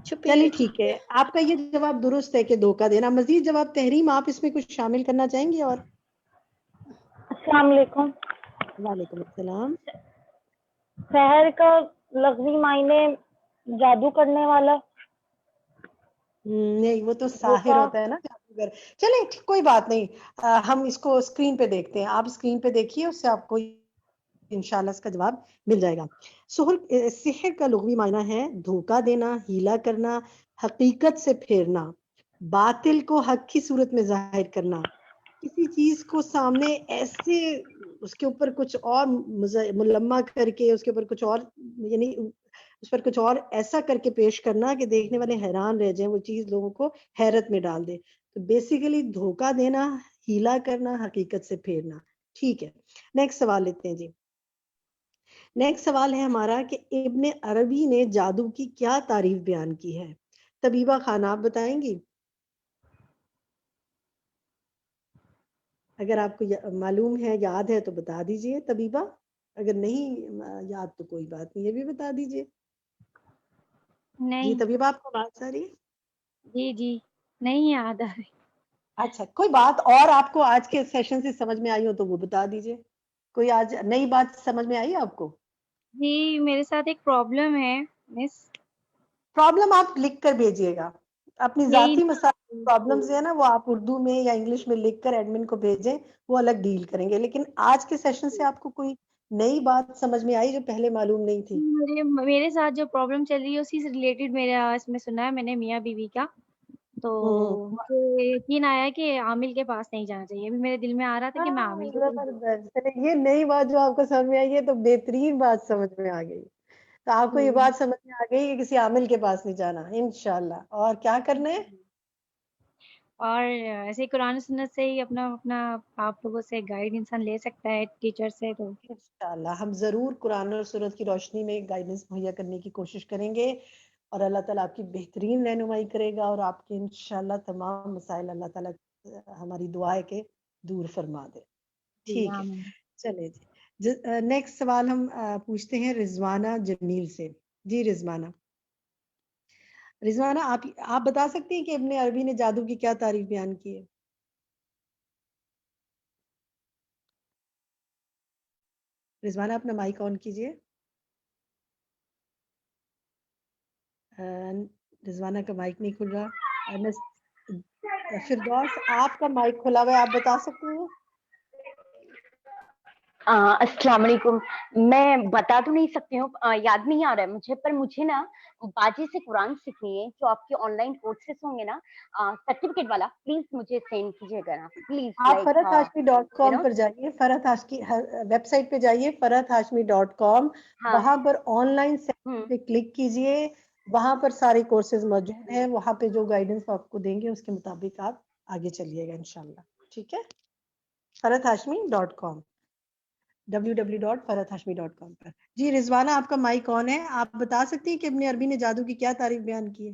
چھپی چلیے ہوئی ٹھیک ہے, آپ کا یہ جواب درست ہے کہ دھوکا دینا. مزید جواب تحریم آپ اس میں کچھ شامل کرنا چاہیں گے. اور السلام علیکم. وعلیکم السلام. سحر کا لغوی معنی جادو کرنے والا. نہیں وہ تو ساحر دھوکا. ہوتا ہے نا, جادوگر. چلے کوئی بات نہیں, ہم اس کو اسکرین پہ دیکھتے ہیں. آپ اسکرین پہ دیکھیے, اس سے آپ کو انشاءاللہ اس کا جواب مل جائے گا. سحر کا لغوی معنی ہے دھوکا دینا, ہیلا کرنا, حقیقت سے پھیرنا, باطل کو حق کی صورت میں ظاہر کرنا, کسی چیز کو سامنے ایسے اس کے اوپر کچھ اور ملمہ کر کے اس کے اوپر کچھ اور, یعنی اس پر کچھ اور ایسا کر کے پیش کرنا کہ دیکھنے والے حیران رہ جائیں, وہ چیز لوگوں کو حیرت میں ڈال دے. تو بیسیکلی دھوکا دینا, ہیلا کرنا, حقیقت سے پھیرنا. ٹھیک ہے, نیکسٹ سوال لیتے ہیں. جی نیکسٹ سوال ہے ہمارا کہ ابن عربی نے جادو کی کیا تعریف بیان کی ہے. طبیبہ خانہ آپ بتائیں گی. اگر آپ کو معلوم ہے, یاد ہے تو بتا دیجئے طبیبہ, اگر نہیں یاد تو کوئی بات نہیں, یہ بھی بتا دیجئے. جی نہیں. طبیبہ آپ کو بات آ رہی ہے. جی نہیں یاد آ رہی. اچھا کوئی بات اور آپ کو آج کے سیشن سے سمجھ میں آئی ہو تو وہ بتا دیجئے. کوئی آج نئی بات سمجھ میں آئی آپ کو. جی میرے ساتھ ایک پرابلم ہے مس. پرابلم آپ لکھ کر بھیجیے گا. اپنی یہی. ذاتی مسائل پرابلمز ہے نا, وہ آپ اردو میں یا انگلش میں لکھ کر ایڈمن کو بھیجیں, وہ الگ ڈیل کریں گے. لیکن آج کے سیشن سے آپ کو کوئی نئی بات سمجھ میں آئی جو پہلے معلوم نہیں تھی. میرے ساتھ جو پرابلم چل رہی ہے اسی سے ریلیٹڈ میرا اس میں سنا ہے میں نے میاں بیوی کا, تو مجھے یقین آیا کہ عامل کے پاس نہیں جانا چاہیے. ابھی میرے دل میں آ رہا تھا کہ میں عامل کے پاس. یہ نئی بات جو آپ کو سمجھ میں آئی ہے تو بہترین بات سمجھ میں آ گئی. تو آپ کو یہ بات سمجھ میں آ گئی کہ کسی عامل کے پاس نہیں جانا انشاءاللہ. اور کیا کرنا ہے, اور ایسے قرآن سنت سے ہی اپنا آپ لوگوں سے گائیڈ انسان لے سکتا ہے, ٹیچر سے. تو انشاءاللہ ہم ضرور قرآن اور سنت کی روشنی میں گائیڈنس مہیا کرنے کی کوشش کریں گے, اور اللہ تعالیٰ آپ کی بہترین رہنمائی کرے گا, اور آپ کے انشاءاللہ تمام مسائل اللہ تعالیٰ ہماری دعا ہے کہ دور فرما دے. ٹھیک ہے, چلے جی. نیکسٹ سوال ہم پوچھتے ہیں رضوانہ جمیل سے. جی رضوانہ آپ بتا سکتی ہیں کہ ابن عربی نے جادو کی کیا تعریف بیان کی ہے. رضوانہ اپنا مائک آن کیجئے. رضوانہ کا مائک نہیں کھل رہا. فردوس آپ کا مائک کھلا ہوا ہے, آپ بتا سکتے ہیں. السلام علیکم. میں بتا تو نہیں سکتی ہوں, یاد نہیں آ رہا ہے مجھے, پر مجھے نا باجی سے قرآن سیکھنی ہے. جو آپ کے آن لائن کورسز ہوں گے نا سرٹیفکیٹ والا, پلیز مجھے سینڈ کیجیے گا نا پلیز. آپ فرحت پر جائیے, فرحت ہاشمی ویب سائٹ پہ جائیے, farhathashmi.com. وہاں پر آن لائن سیشن پہ کلک کیجیے, وہاں پر سارے کورسز موجود ہیں. وہاں پہ جو گائیڈنس آپ کو دیں گے اس کے مطابق آپ آگے چلیے گا انشاءاللہ. ٹھیک ہے, farhathashmi.com, www.farhathashmi.com پر. جی رضوانہ آپ کا مائک آن ہے, آپ بتا سکتی ہیں کہ ابن عربی نے جادو کی کیا تعریف بیان کی ہے.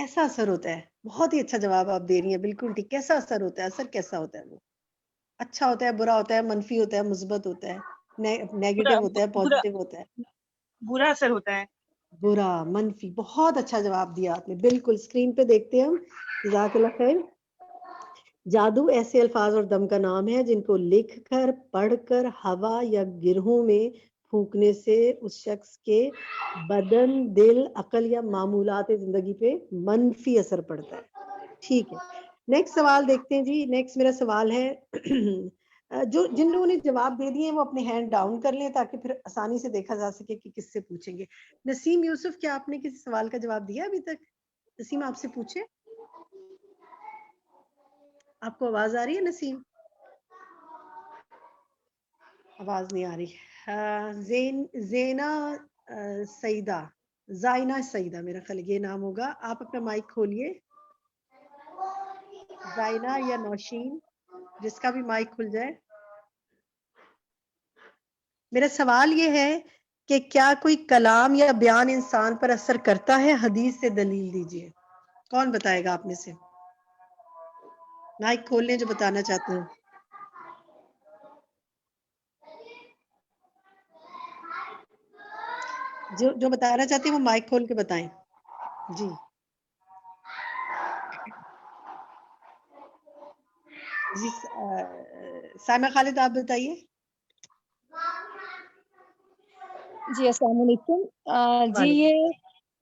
کیسا اثر ہوتا ہے؟ بہت ہی اچھا جواب آپ دے رہی ہیں، بالکل ٹھیک. کیسا اثر ہوتا ہے؟ اثر کیسا ہوتا ہے؟ وہ اچھا ہوتا ہے، برا ہوتا ہے، منفی ہوتا ہے، مثبت ہوتا ہے، برا نیگیٹو ہوتا ہے، برا پازیٹیو ہوتا ہے؟ برا اثر ہوتا ہے. برا، منفی. بہت اچھا جواب دیا آپ نے، بالکل. اسکرین پہ دیکھتے ہیں ہم. جزاک اللہ خیر. جادو ایسے الفاظ اور دم کا نام ہے جن کو لکھ کر، پڑھ کر، ہوا یا گرہوں میں پھونکنے سے اس شخص کے بدن، دل، عقل یا معمولات زندگی پہ منفی اثر پڑتا ہے. ٹھیک ہے، نیکسٹ سوال دیکھتے ہیں جی. نیکسٹ میرا سوال ہے جن لوگوں نے جواب دے دیے ہیں وہ اپنے ہینڈ ڈاؤن کر لیں تاکہ پھر آسانی سے دیکھا جا سکے کہ کس سے پوچھیں گے. نسیم یوسف، کیا آپ نے کسی سوال کا جواب دیا ابھی تک؟ نسیم آپ سے پوچھے. آپ کو آواز آ رہی ہے نسیم؟ آواز نہیں آ رہی. زینا سعیدہ، زائنہ سعیدہ میرا خیال یہ نام ہوگا. آپ اپنا مائک کھولیے. زائنہ یا نوشین، جس کا بھی مائک کھل جائے. میرا سوال یہ ہے کہ کیا کوئی کلام یا بیان انسان پر اثر کرتا ہے؟ حدیث سے دلیل دیجیے. کون بتائے گا آپ میں سے؟ مائک کھول لیں جو بتانا چاہتے ہیں. جو بتانا چاہتے ہیں وہ مائک کھول کے بتائیں. جی جی. سائمہ خالد آپ بتائیے. جی السلام علیکم. جی یہ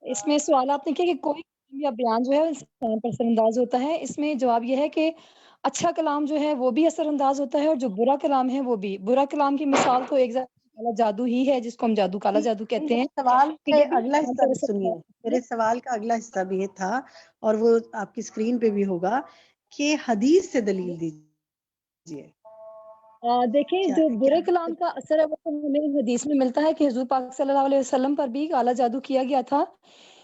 اس میں سوال آپ نے کیا کہ کوئی یا بیان جو ہے انسان پر اثر انداز ہوتا ہے. اس میں جواب یہ ہے کہ اچھا کلام جو ہے وہ بھی اثر انداز ہوتا ہے اور جو برا کلام ہے وہ بھی. برا کلام کی مثال تو ایک کالا جادو ہی ہے جس کو ہم جادو کالا جادو کہتے ہیں. سوال کہ کا یہ بھی اگلا انسان حصہ پر بھی اثر سنیے. انداز ہوتا ہے. میرے سوال کا اگلا حصہ بھی یہ تھا اور وہ آپ کی اسکرین پہ بھی ہوگا کہ حدیث سے دلیل دیجیے. دیکھیں جو برے کلام کا اثر ہے وہ تو ہمیں حدیث میں ملتا ہے کہ حضور پاک صلی اللہ علیہ وسلم پر بھی کالا جادو کیا گیا تھا،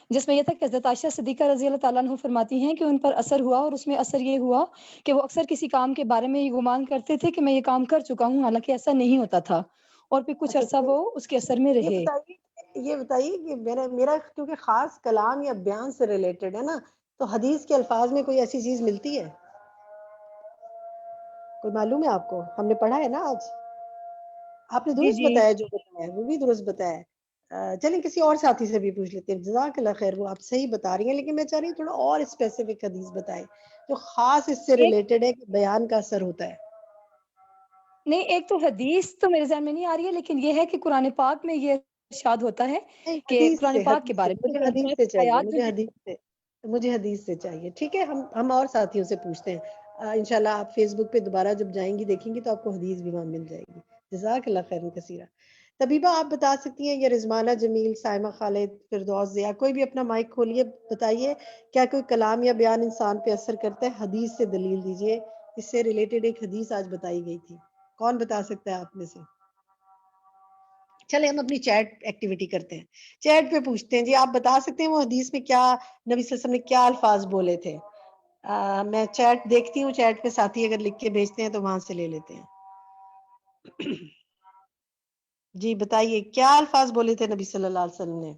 جس میں یہ تھا کہ حضرت عائشہ صدیقہ رضی اللہ تعالیٰ عنہ فرماتی ہیں کہ ان پر اثر ہوا اور اس میں اثر یہ ہوا کہ وہ اکثر کسی کام کے بارے میں یہ گمان کرتے تھے کہ میں یہ کام کر چکا ہوں، حالانکہ ایسا نہیں ہوتا تھا اور پھر کچھ عرصہ وہ اس کے اثر میں رہے. یہ بتائیے کہ میرا کیونکہ خاص کلام یا بیان سے ریلیٹڈ ہے نا، تو حدیث کے الفاظ میں کوئی ایسی چیز ملتی ہے؟ کوئی معلوم ہے آپ کو؟ ہم نے پڑھا ہے نا آج. آپ نے درست بتایا، جو بتایا وہ بھی درست بتایا. چلیں کسی اور ساتھی سے بھی پوچھ لیتے ہیں. جزاک اللہ خیر، وہ آپ صحیح بتا رہی ہیں لیکن میں چاہ رہی ہوں تھوڑا اور اسپیسیفک حدیث بتائیں جو خاص اس سے ریلیٹڈ ہے کہ بیان کا اثر ہوتا ہے. نہیں، ایک تو حدیث تو میرے ذہن میں نہیں آ رہی ہے، لیکن یہ ہے کہ قرآن پاک میں یہ ارشاد ہوتا ہے کہ قرآن پاک کے بارے میں مجھے قرآن حدیث پاک سے کی چاہیے. آیات جو ہیں. مجھے حدیث سے چاہیے. ٹھیک ہے، ہم اور ساتھیوں سے پوچھتے ہیں. انشاءاللہ آپ فیس بک پہ دوبارہ جب جائیں گی دیکھیں گی تو آپ کو حدیث بھی وہاں مل جائے گی. جزاک اللہ خیر کثیرہ. طبیبہ آپ بتا سکتی ہیں، یا رضوانہ جمیل، سائمہ خالد، فردوس ضیاء، کوئی بھی اپنا مائک کھولیے، بتائیے کیا کوئی کلام یا بیان انسان پہ اثر کرتا ہے؟ حدیث سے دلیل دیجیے. اس سے ریلیٹڈ ایک حدیث آج بتائی گئی تھی. کون بتا سکتا ہے آپ میں سے؟ چلے ہم اپنی چیٹ ایکٹیویٹی کرتے ہیں، چیٹ پہ پوچھتے ہیں. جی آپ بتا سکتے ہیں وہ حدیث میں کیا نبی صلی اللہ علیہ وسلم نے کیا الفاظ بولے تھے؟ میں چیٹ دیکھتی ہوں، چیٹ پہ ساتھی اگر لکھ کے بھیجتے ہیں تو وہاں سے لے لیتے ہیں. جی بتائیے کیا الفاظ بولے تھے نبی صلی اللہ علیہ وسلم نے؟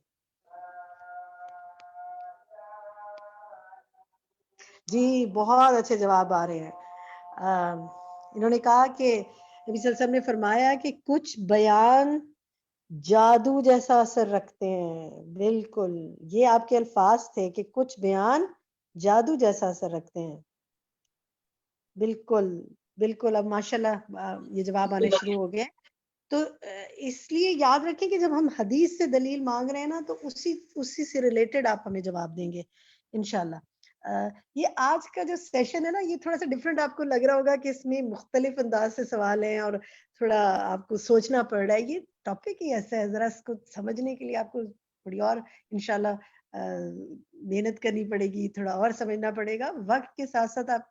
جی بہت اچھے جواب آ رہے ہیں. انہوں نے کہا کہ نبی صلی اللہ علیہ وسلم نے فرمایا کہ کچھ بیان جادو جیسا اثر رکھتے ہیں. بالکل یہ آپ کے الفاظ تھے کہ کچھ بیان جادو جیسا اثر رکھتے ہیں. بالکل بالکل. اب ماشاءاللہ یہ جواب آنے شروع ہو گئے. تو اس لیے یاد رکھیں کہ جب ہم حدیث سے دلیل مانگ رہے ہیں نا تو اسی سے ریلیٹڈ آپ ہمیں جواب دیں گے انشاءاللہ. یہ آج کا جو سیشن ہے نا یہ تھوڑا سا ڈفرینٹ آپ کو لگ رہا ہوگا کہ اس میں مختلف انداز سے سوال ہیں اور تھوڑا آپ کو سوچنا پڑ رہا ہے. یہ ٹاپک ہی ایسا ہے، ذرا اس کو سمجھنے کے لیے آپ کو تھوڑی اور انشاءاللہ محنت کرنی پڑے گی، تھوڑا اور سمجھنا پڑے گا. وقت کے ساتھ ساتھ آپ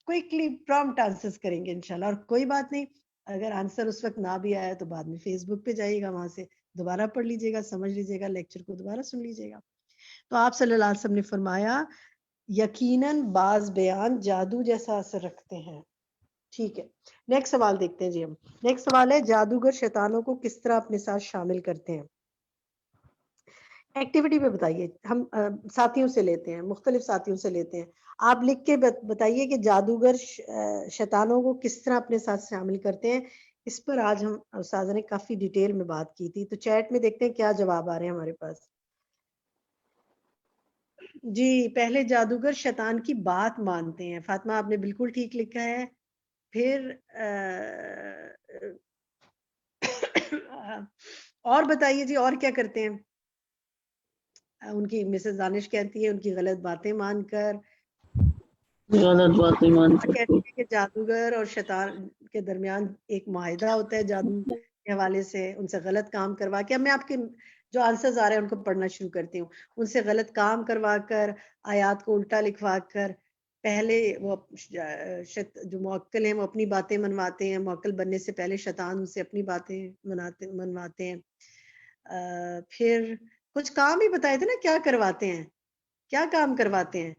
کوئکلی پرامپٹ آنسرز کریں گے انشاءاللہ. اور کوئی بات نہیں، اگر آنسر اس وقت نہ بھی آیا تو بعد میں فیس بک پہ جائیے گا، وہاں سے دوبارہ پڑھ لیجیے گا، سمجھ لیجیے گا، لیکچر کو دوبارہ سن لیجیے گا. تو آپ صلی اللہ علیہ وسلم نے فرمایا یقیناً بعض بیان جادو جیسا اثر رکھتے ہیں. ٹھیک ہے، نیکسٹ سوال دیکھتے ہیں جی. ہم نیکسٹ سوال ہے جادوگر شیطانوں کو کس طرح اپنے ساتھ شامل کرتے ہیں؟ ایکٹیویٹی پہ بتائیے. ہم ساتھیوں سے لیتے ہیں, مختلف ساتھیوں سے لیتے ہیں. آپ لکھ کے بتائیے کہ جادوگر شیطانوں کو کس طرح اپنے ساتھ شامل کرتے ہیں. اس پر آج ہم استاذہ نے کافی ڈیٹیل میں بات کی تھی. تو چیٹ میں دیکھتے ہیں کیا جواب آ رہے ہیں ہمارے پاس. جی, پہلے جادوگر شیطان کی بات مانتے ہیں. فاطمہ آپ نے بالکل ٹھیک لکھا ہے. پھر اور بتائیے جی, اور کیا کرتے ہیں. ان کی مسز دانش کہتی ہے ان کی غلط باتیں مان کر کہتی ہے کہ جادوگر اور شیطان کے درمیان ایک معاہدہ ہوتا ہے جادو کے حوالے سے, ان سے غلط کام کروا کے. اب میں آپ کے جو آنسرز آ رہے ہیں ان کو پڑھنا شروع کرتی ہوں. ان سے غلط کام کروا کر, آیات کو الٹا لکھوا کر, پہلے وہ جو موکل ہیں وہ اپنی باتیں منواتے ہیں. موکل بننے سے پہلے شیطان ان سے اپنی باتیں منواتے ہیں. پھر کچھ کام ہی بتائے تھے نا, کیا کرواتے ہیں, کیا کام کرواتے ہیں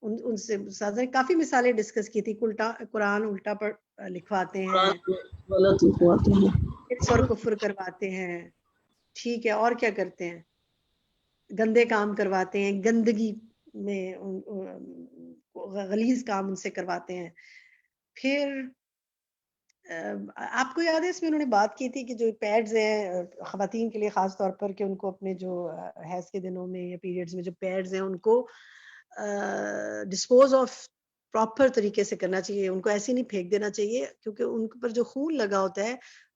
ان سے. استاذہ نے کافی مثالیں ڈسکس کی تھی. قرآن الٹا پر لکھواتے ہیں, غلط لکھواتے ہیں, شرک اور کفر کرواتے ہیں. ٹھیک ہے, اور کیا کرتے ہیں. گندے کام کرواتے ہیں, گندگی میں غلیظ کام ان سے کرواتے ہیں. پھر آپ کو یاد ہے اس میں انہوں نے بات کی تھی کہ جو پیڈز ہیں خواتین کے لیے خاص طور پر, کہ ان کو اپنے جو حیض کے دنوں میں یا پیریڈز میں جو پیڈز ہیں ان کو ڈسپوز آف پراپر طریقے سے کرنا چاہیے. ان کو ایسے نہیں پھینک دینا چاہیے, کیونکہ ان پر جو خون لگا ہوتا ہے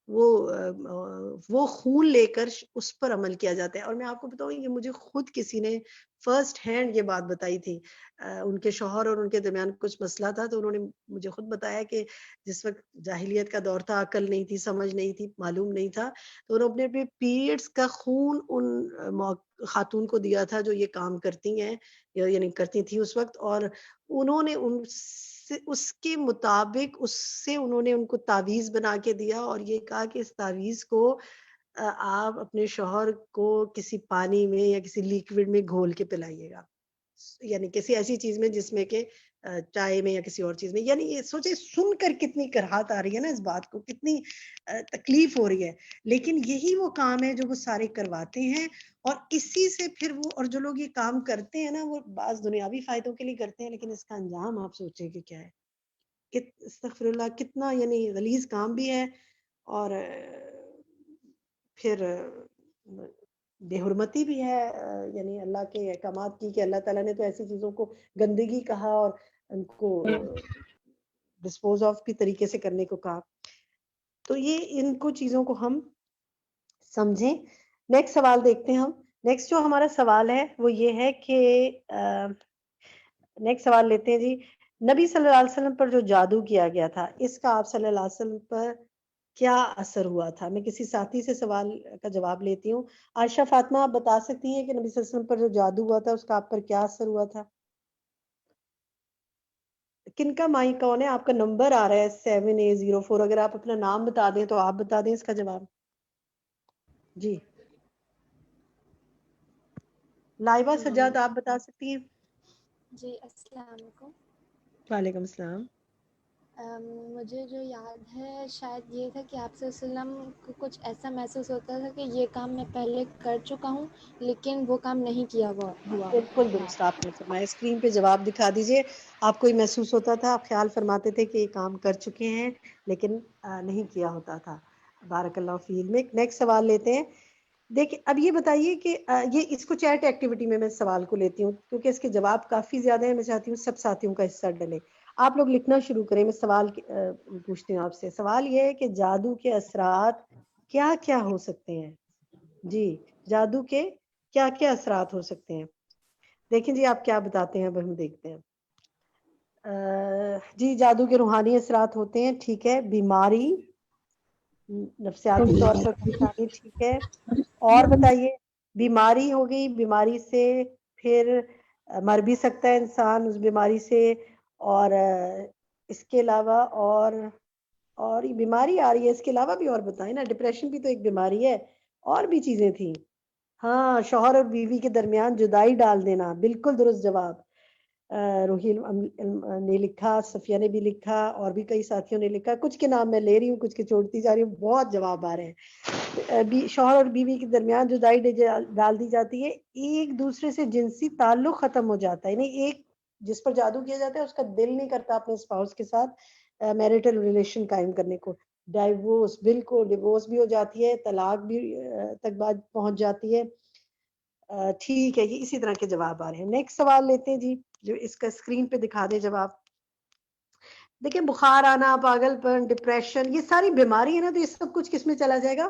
وہ خون لے کر اس پر عمل کیا جاتا ہے. اور میں آپ کو بتاؤں کہ مجھے خود کسی نے فرسٹ ہینڈ یہ بات بتائی تھی. ان کے شوہر اور ان کے درمیان کچھ مسئلہ تھا, تو انہوں نے مجھے خود بتایا کہ جس وقت جاہلیت کا دور تھا, عقل نہیں تھی, سمجھ نہیں تھی, معلوم نہیں تھا, تو انہوں نے اپنے پیریڈز کا خون ان خاتون کو دیا تھا جو یہ کام کرتی ہیں یعنی کرتی تھی اس وقت. اور انہوں نے اس کے مطابق اس سے انہوں نے ان کو تعویذ بنا کے دیا, اور یہ کہا کہ اس تعویذ کو آپ اپنے شوہر کو کسی پانی میں یا کسی لیکوڈ میں گھول کے پلائیے گا, یعنی کسی ایسی چیز میں جس میں کہ چائے میں یا کسی اور چیز میں. یعنی یہ سوچے سن کر کتنی کراہت آ رہی ہے نا اس بات کو, کتنی تکلیف ہو رہی ہے. لیکن یہی وہ کام ہے جو وہ سارے کرواتے ہیں, اور اسی سے پھر وہ, اور جو لوگ یہ کام کرتے ہیں نا وہ بعض دنیاوی فائدوں کے لیے کرتے ہیں, لیکن اس کا انجام آپ سوچیں کہ کیا ہے. استغفر اللہ, کتنا یعنی غلیظ کام بھی ہے, اور پھر بے حرمتی بھی ہے یعنی اللہ کے احکامات کی, کہ اللہ تعالیٰ نے تو ایسی چیزوں کو گندگی کہا اور ان کو ڈسپوز آف بھی طریقے سے کرنے کو کہا. تو یہ ان کو چیزوں کو ہم سمجھیں. نیکسٹ سوال دیکھتے ہیں ہم. نیکسٹ جو ہمارا سوال ہے وہ یہ ہے کہ نیکسٹ سوال لیتے ہیں جی. نبی صلی اللہ علیہ وسلم پر جو جادو کیا گیا تھا, اس کا آپ صلی اللہ علیہ وسلم پر کیا اثر ہوا تھا. میں کسی ساتھی سے سوال کا جواب لیتی ہوں. عائشہ فاطمہ آپ بتا سکتی ہیں کہ نبی صلی اللہ علیہ وسلم پر جو جادو ہوا تھا اس کا آپ پر کیا اثر ہوا تھا. کن کا مائک کون ہے. آپ کا نمبر آ رہا ہے 7804, اگر آپ اپنا نام بتا دیں تو آپ بتا دیں اس کا جواب. جی لائبہ سجاد آپ بتا سکتی ہیں. جی السلام علیکم. وعلیکم السلام. مجھے جو یاد ہے شاید یہ تھا کہ آپ صلی اللہ علیہ وسلم کو کچھ ایسا محسوس ہوتا تھا کہ یہ کام میں پہلے کر چکا ہوں لیکن وہ کام نہیں کیا ہوا. بالکل درست آپ نے فرمایا. اسکرین پہ جواب دکھا دیجئے. آپ کو یہ محسوس ہوتا تھا, آپ خیال فرماتے تھے کہ یہ کام کر چکے ہیں لیکن نہیں کیا ہوتا تھا. بارک اللہ فی علمک. نیکسٹ سوال لیتے ہیں. دیکھیں اب یہ بتائیے کہ یہ اس کو چیٹ ایکٹیویٹی میں سوال کو لیتی ہوں کیونکہ اس کے جواب کافی زیادہ ہیں. میں چاہتی ہوں سب ساتھیوں کا حصہ ڈلے. آپ لوگ لکھنا شروع کریں. میں سوال پوچھتی ہوں آپ سے. سوال یہ ہے کہ جادو کے اثرات کیا کیا ہو سکتے ہیں. جی جادو کے کیا کیا اثرات ہو سکتے ہیں. دیکھیں جی آپ کیا بتاتے ہیں, اب ہم دیکھتے ہیں. جی جادو کے روحانی اثرات ہوتے ہیں. ٹھیک ہے. بیماری, نفسیاتی طور پر پریشانی. ٹھیک ہے. اور بتائیے. بیماری ہو گئی, بیماری سے پھر مر بھی سکتا ہے انسان اس بیماری سے. اور اس کے علاوہ اور بیماری آ رہی ہے, اس کے علاوہ بھی اور بتائیں نا. ڈپریشن بھی تو ایک بیماری ہے. اور بھی چیزیں تھیں. ہاں شوہر اور بیوی کے درمیان جدائی ڈال دینا. بالکل درست جواب. روحی نے لکھا, صفیہ نے بھی لکھا, اور بھی کئی ساتھیوں نے لکھا. کچھ کے نام میں لے رہی ہوں, کچھ کے چھوڑتی جا رہی ہوں. بہت جواب آ رہے ہیں. شوہر اور بیوی کے درمیان جدائی ڈال دی جاتی ہے، ایک دوسرے سے جنسی تعلق ختم ہو جاتا ہے، یعنی ایک جس پر جادو کیا جاتا ہے اس کا دل نہیں کرتا اپنے اسپاؤس کے ساتھ میرٹل ریلیشن قائم کرنے کو، ڈائیورس، بالکل ڈیورس بھی ہو جاتی ہے، طلاق بھی تک بات پہنچ جاتی ہے۔ ٹھیک ہے، یہ اسی طرح کے جواب آ رہے ہیں۔ نیکسٹ سوال لیتے ہیں جی، جو اس کا اسکرین پہ دکھا دے جواب۔ دیکھیں بخار آنا، پاگل پن، ڈپریشن، یہ ساری بیماری ہے نا، تو یہ سب کچھ کس میں چلا جائے گا؟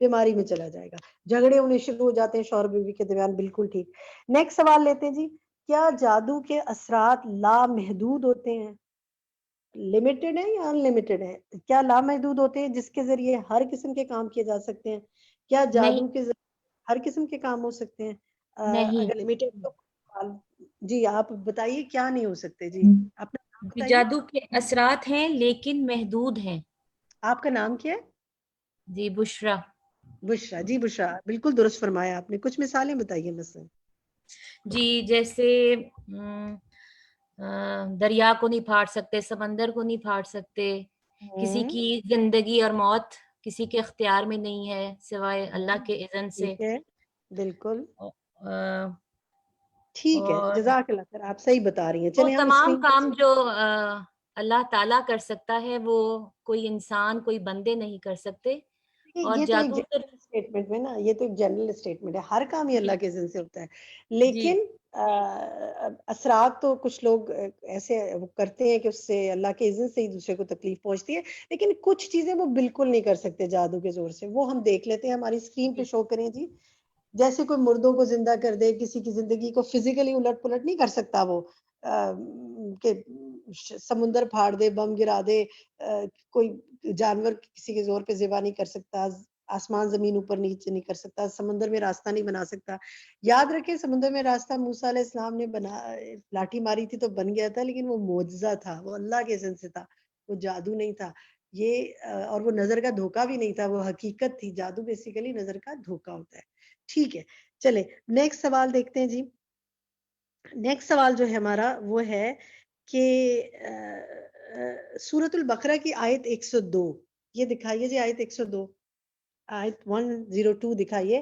بیماری میں چلا جائے گا۔ جھگڑے ہونے شروع ہو جاتے ہیں شوہر بیوی کے درمیان، بالکل ٹھیک۔ نیکسٹ سوال لیتے ہیں جی، کیا جادو کے اثرات لامحدود ہوتے ہیں؟ لمیٹڈ ہے یا ان لمیٹڈ ہے؟ کیا لامحدود ہوتے ہیں جس کے ذریعے ہر قسم کے کام کیے جا سکتے ہیں؟ کیا جادو کے ذریعے ہر قسم کے کام ہو سکتے ہیں؟ اگر لمیٹڈ تو جی آپ بتائیے کیا نہیں ہو سکتے جی، اپنا نام بتائیے۔ جادو کے اثرات ہیں لیکن محدود ہیں۔ آپ کا نام کیا ہے؟ جی بشرا۔ بشرا، جی بشرا بالکل درست فرمایا آپ نے، کچھ مثالیں بتائیے مثلا۔ جی جیسے دریا کو نہیں پھاڑ سکتے، سمندر کو نہیں پھاڑ سکتے، کسی کی زندگی اور موت کسی کے اختیار میں نہیں ہے سوائے اللہ کے اذن سے۔ ٹھیک ہے، بالکل ٹھیک ہے، جزاک اللہ خیر، آپ صحیح بتا رہی ہیں۔ وہ چلیں ہم تمام اسکرین کام جو اللہ تعالیٰ کر سکتا ہے وہ کوئی انسان، کوئی بندے نہیں کر سکتے۔ اور یہ تو ایک جادو جنرل اسٹیٹمنٹ میں نا، یہ تو ایک جنرل اسٹیٹمنٹ ہے، ہر کام ہی اللہ کے اذن سے ہوتا ہے، جی لیکن اثرات تو کچھ لوگ ایسے کرتے ہیں کہ اس سے اللہ کے اذن سے ہی دوسرے کو تکلیف پہنچتی ہے، لیکن کچھ چیزیں وہ بالکل نہیں کر سکتے جادو کے زور سے، وہ ہم دیکھ لیتے ہیں، ہماری اسکرین پہ شو کریں جی۔ جیسے کوئی مردوں کو زندہ کر دے، کسی کی زندگی کو فزیکلی الٹ پلٹ نہیں کر سکتا وہ، کہ سمندر پھاڑ دے، بم گرا دے، کوئی جانور کسی کے زور پہ ذبح نہیں کر سکتا، آسمان زمین اوپر نیچے نہیں کر سکتا، سمندر میں راستہ نہیں بنا سکتا۔ یاد رکھیں سمندر میں راستہ موسیٰ علیہ السلام نے لاٹھی ماری تھی تو بن گیا تھا، لیکن وہ معجزہ تھا، وہ اللہ کے اذن سے تھا، وہ جادو نہیں تھا یہ، اور وہ نظر کا دھوکا بھی نہیں تھا، وہ حقیقت تھی۔ جادو بیسیکلی نظر کا دھوکا ہوتا ہے۔ ٹھیک ہے، چلے نیکسٹ سوال دیکھتے ہیں جی۔ نیکسٹ سوال جو ہے ہمارا وہ ہے کہ سورۃ البقرہ کی آیت 102 یہ دکھائیے جی، آیت 102، آیت 102 دکھائیے،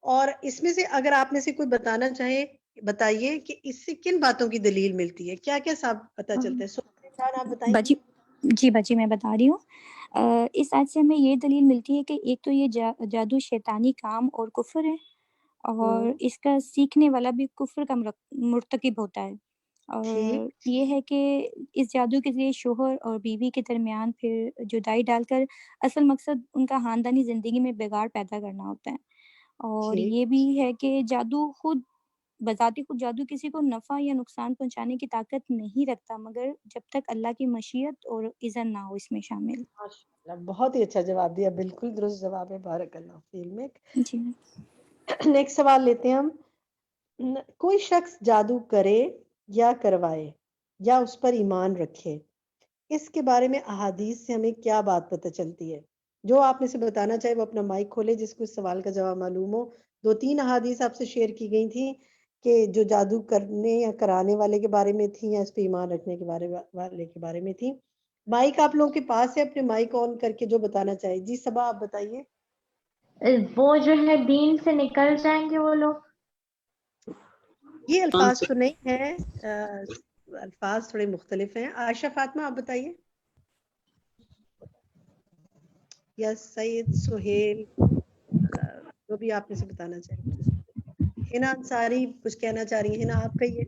اور اس میں سے اگر آپ میں سے کوئی بتانا چاہے بتائیے کہ اس سے کن باتوں کی دلیل ملتی ہے، کیا کیا صاحب پتہ چلتا ہے؟ سورۃ آپ بتائیں بچی جی بچی میں بتا رہی ہوں، اس آیت سے ہمیں یہ دلیل ملتی ہے کہ ایک تو یہ جادو شیطانی کام اور کفر ہے، اور اس کا سیکھنے والا بھی کفر کا مرتکب ہوتا ہے، اور یہ ہے کہ اس جادو کے ذریعے شوہر اور بیوی کے درمیان پھر جدائی ڈال کر اصل مقصد ان کا خاندانی زندگی میں بگاڑ پیدا کرنا ہوتا ہے، اور یہ بھی ہے کہ جادو خود بذات خود جادو کسی کو نفع یا نقصان پہنچانے کی طاقت نہیں رکھتا، مگر جب تک اللہ کی مشیت اور اذن نہ ہو اس میں شامل۔ ماشاءاللہ، بہت ہی اچھا جواب دیا، بالکل درست جواب ہے، بارک اللہ فی علمک۔ جی نیکسٹ سوال لیتے ہیں ہم۔ کوئی شخص جادو کرے یا کروائے یا اس پر ایمان رکھے، اس کے بارے میں احادیث سے ہمیں کیا بات پتہ چلتی ہے؟ جو آپ میں سے بتانا چاہے وہ اپنا مائک کھولے، جس کو اس سوال کا جواب معلوم ہو۔ 2-3 احادیث آپ سے شیئر کی گئی تھیں کہ جو جادو کرنے یا کرانے والے کے بارے میں تھی یا اس پہ ایمان رکھنے کے بارے میں تھی۔ مائک آپ لوگوں کے پاس ہے، اپنے مائک آن کر کے جو بتانا چاہے۔ جی صبا آپ بتائیے۔ وہ جو ہے دین سے نکل جائیں گے وہ لوگ؟ یہ الفاظ تو نہیں ہے، الفاظ تھوڑے مختلف ہیں۔ عائشہ فاطمہ آپ بتائیے، یا سید سہیل، جو بھی آپ میں سے بتانا چاہیں۔ ہنا انصاری کچھ کہنا چاہ رہی ہیں، ہنا آپ کہیے۔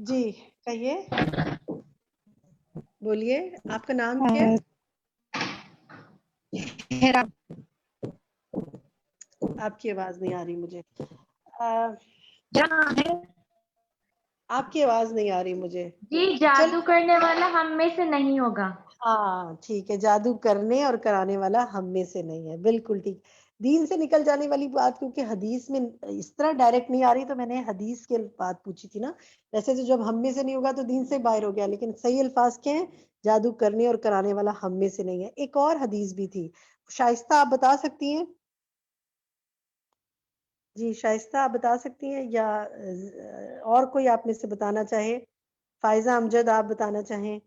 جی کہیے، بولیے، آپ کا نام کیا ہے؟ آپ کی آواز نہیں آ رہی مجھے، آپ کی آواز نہیں آ رہی مجھے۔ جی جادو کرنے والا ہم میں سے نہیں ہوگا۔ ہاں ٹھیک ہے، جادو کرنے اور کرانے والا ہم میں سے نہیں ہے، بالکل ٹھیک۔ دین سے نکل جانے والی بات کیونکہ حدیث میں اس طرح ڈائریکٹ نہیں آ رہی، تو میں نے حدیث کے بات پوچھی تھی نا، ویسے تو جب ہم میں سے نہیں ہوگا تو دین سے باہر ہو گیا، لیکن صحیح الفاظ کیا ہیں؟ جادو کرنے اور کرانے والا ہم میں سے نہیں ہے۔ ایک اور حدیث بھی تھی، شائستہ آپ بتا سکتی ہیں؟ جی شائستہ آپ بتا سکتی ہیں، یا اور کوئی آپ میں سے بتانا چاہے؟ فائزہ امجد آپ بتانا چاہیں؟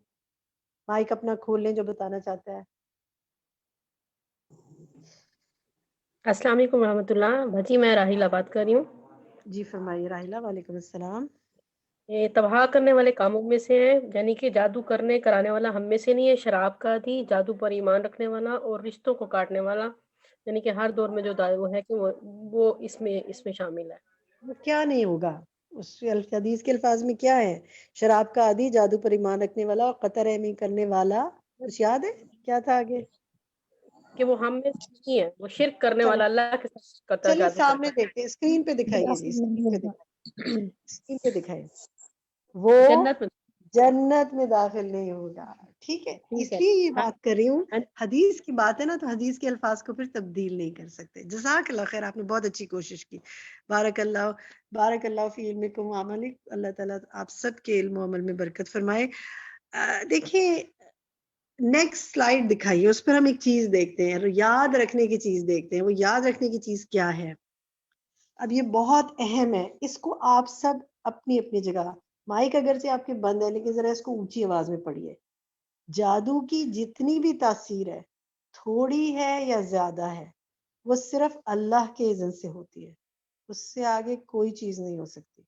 مائک اپنا کھول لیں جو بتانا چاہتا ہے۔ السلام علیکم ورحمۃ اللہ. بھجی میں راہیلہ بات کر رہی ہوں. جی فرمائیے راہیلہ. وعلیکم السلام. یہ تباہ کرنے والے کاموں میں سے ہے، یعنی کہ جادو کرانے والا ہم میں سے نہیں ہے. شراب کا عادی، جادو پر ایمان رکھنے والا اور رشتوں کو کاٹنے والا، یعنی کہ ہر دور میں جو وہ ہے کہ وہ اس میں شامل ہے. وہ کیا نہیں ہوگا؟ اس حدیث کے الفاظ میں کیا ہے؟ شراب کا عادی، جادو پر ایمان رکھنے والا اور قطع رحمی کرنے والا. کچھ یاد ہے کیا تھا آگے؟ کہ وہ ہم میں سے نہیں ہے، وہ شرک کرنے والا، اللہ کے ساتھ کرتا چلیے جادو سامنے کرتا. دیکھیں، اسکرین پہ دکھائیے جی، اسکرین پہ دکھائیے، اسکرین پہ دکھائیے. وہ جنت میں. جنت میں داخل نہیں ہوگا. ٹھیک ہے، اس لیے یہ بات کر رہی ہوں. حدیث کی بات ہے نا، تو حدیث کے الفاظ کو پھر تبدیل نہیں کر سکتے. جزاک اللہ خیر، آپ نے بہت اچھی کوشش کی. بارک اللہ فی علمکم و عملک. اللہ تعالیٰ آپ سب کے علم و عمل میں برکت فرمائے. دیکھیں نیکسٹ سلائیڈ دکھائیے، اس پر ہم ایک چیز دیکھتے ہیں، یاد رکھنے کی چیز دیکھتے ہیں. وہ یاد رکھنے کی چیز کیا ہے؟ اب یہ بہت اہم ہے، اس کو آپ سب اپنی اپنی جگہ، مائک اگرچہ آپ کے بند ہے لیکن ذرا اس کو اونچی آواز میں پڑھیے. جادو کی جتنی بھی تاثیر ہے، تھوڑی ہے یا زیادہ ہے، وہ صرف اللہ کے اذن سے ہوتی ہے. اس سے آگے کوئی چیز نہیں ہو سکتی.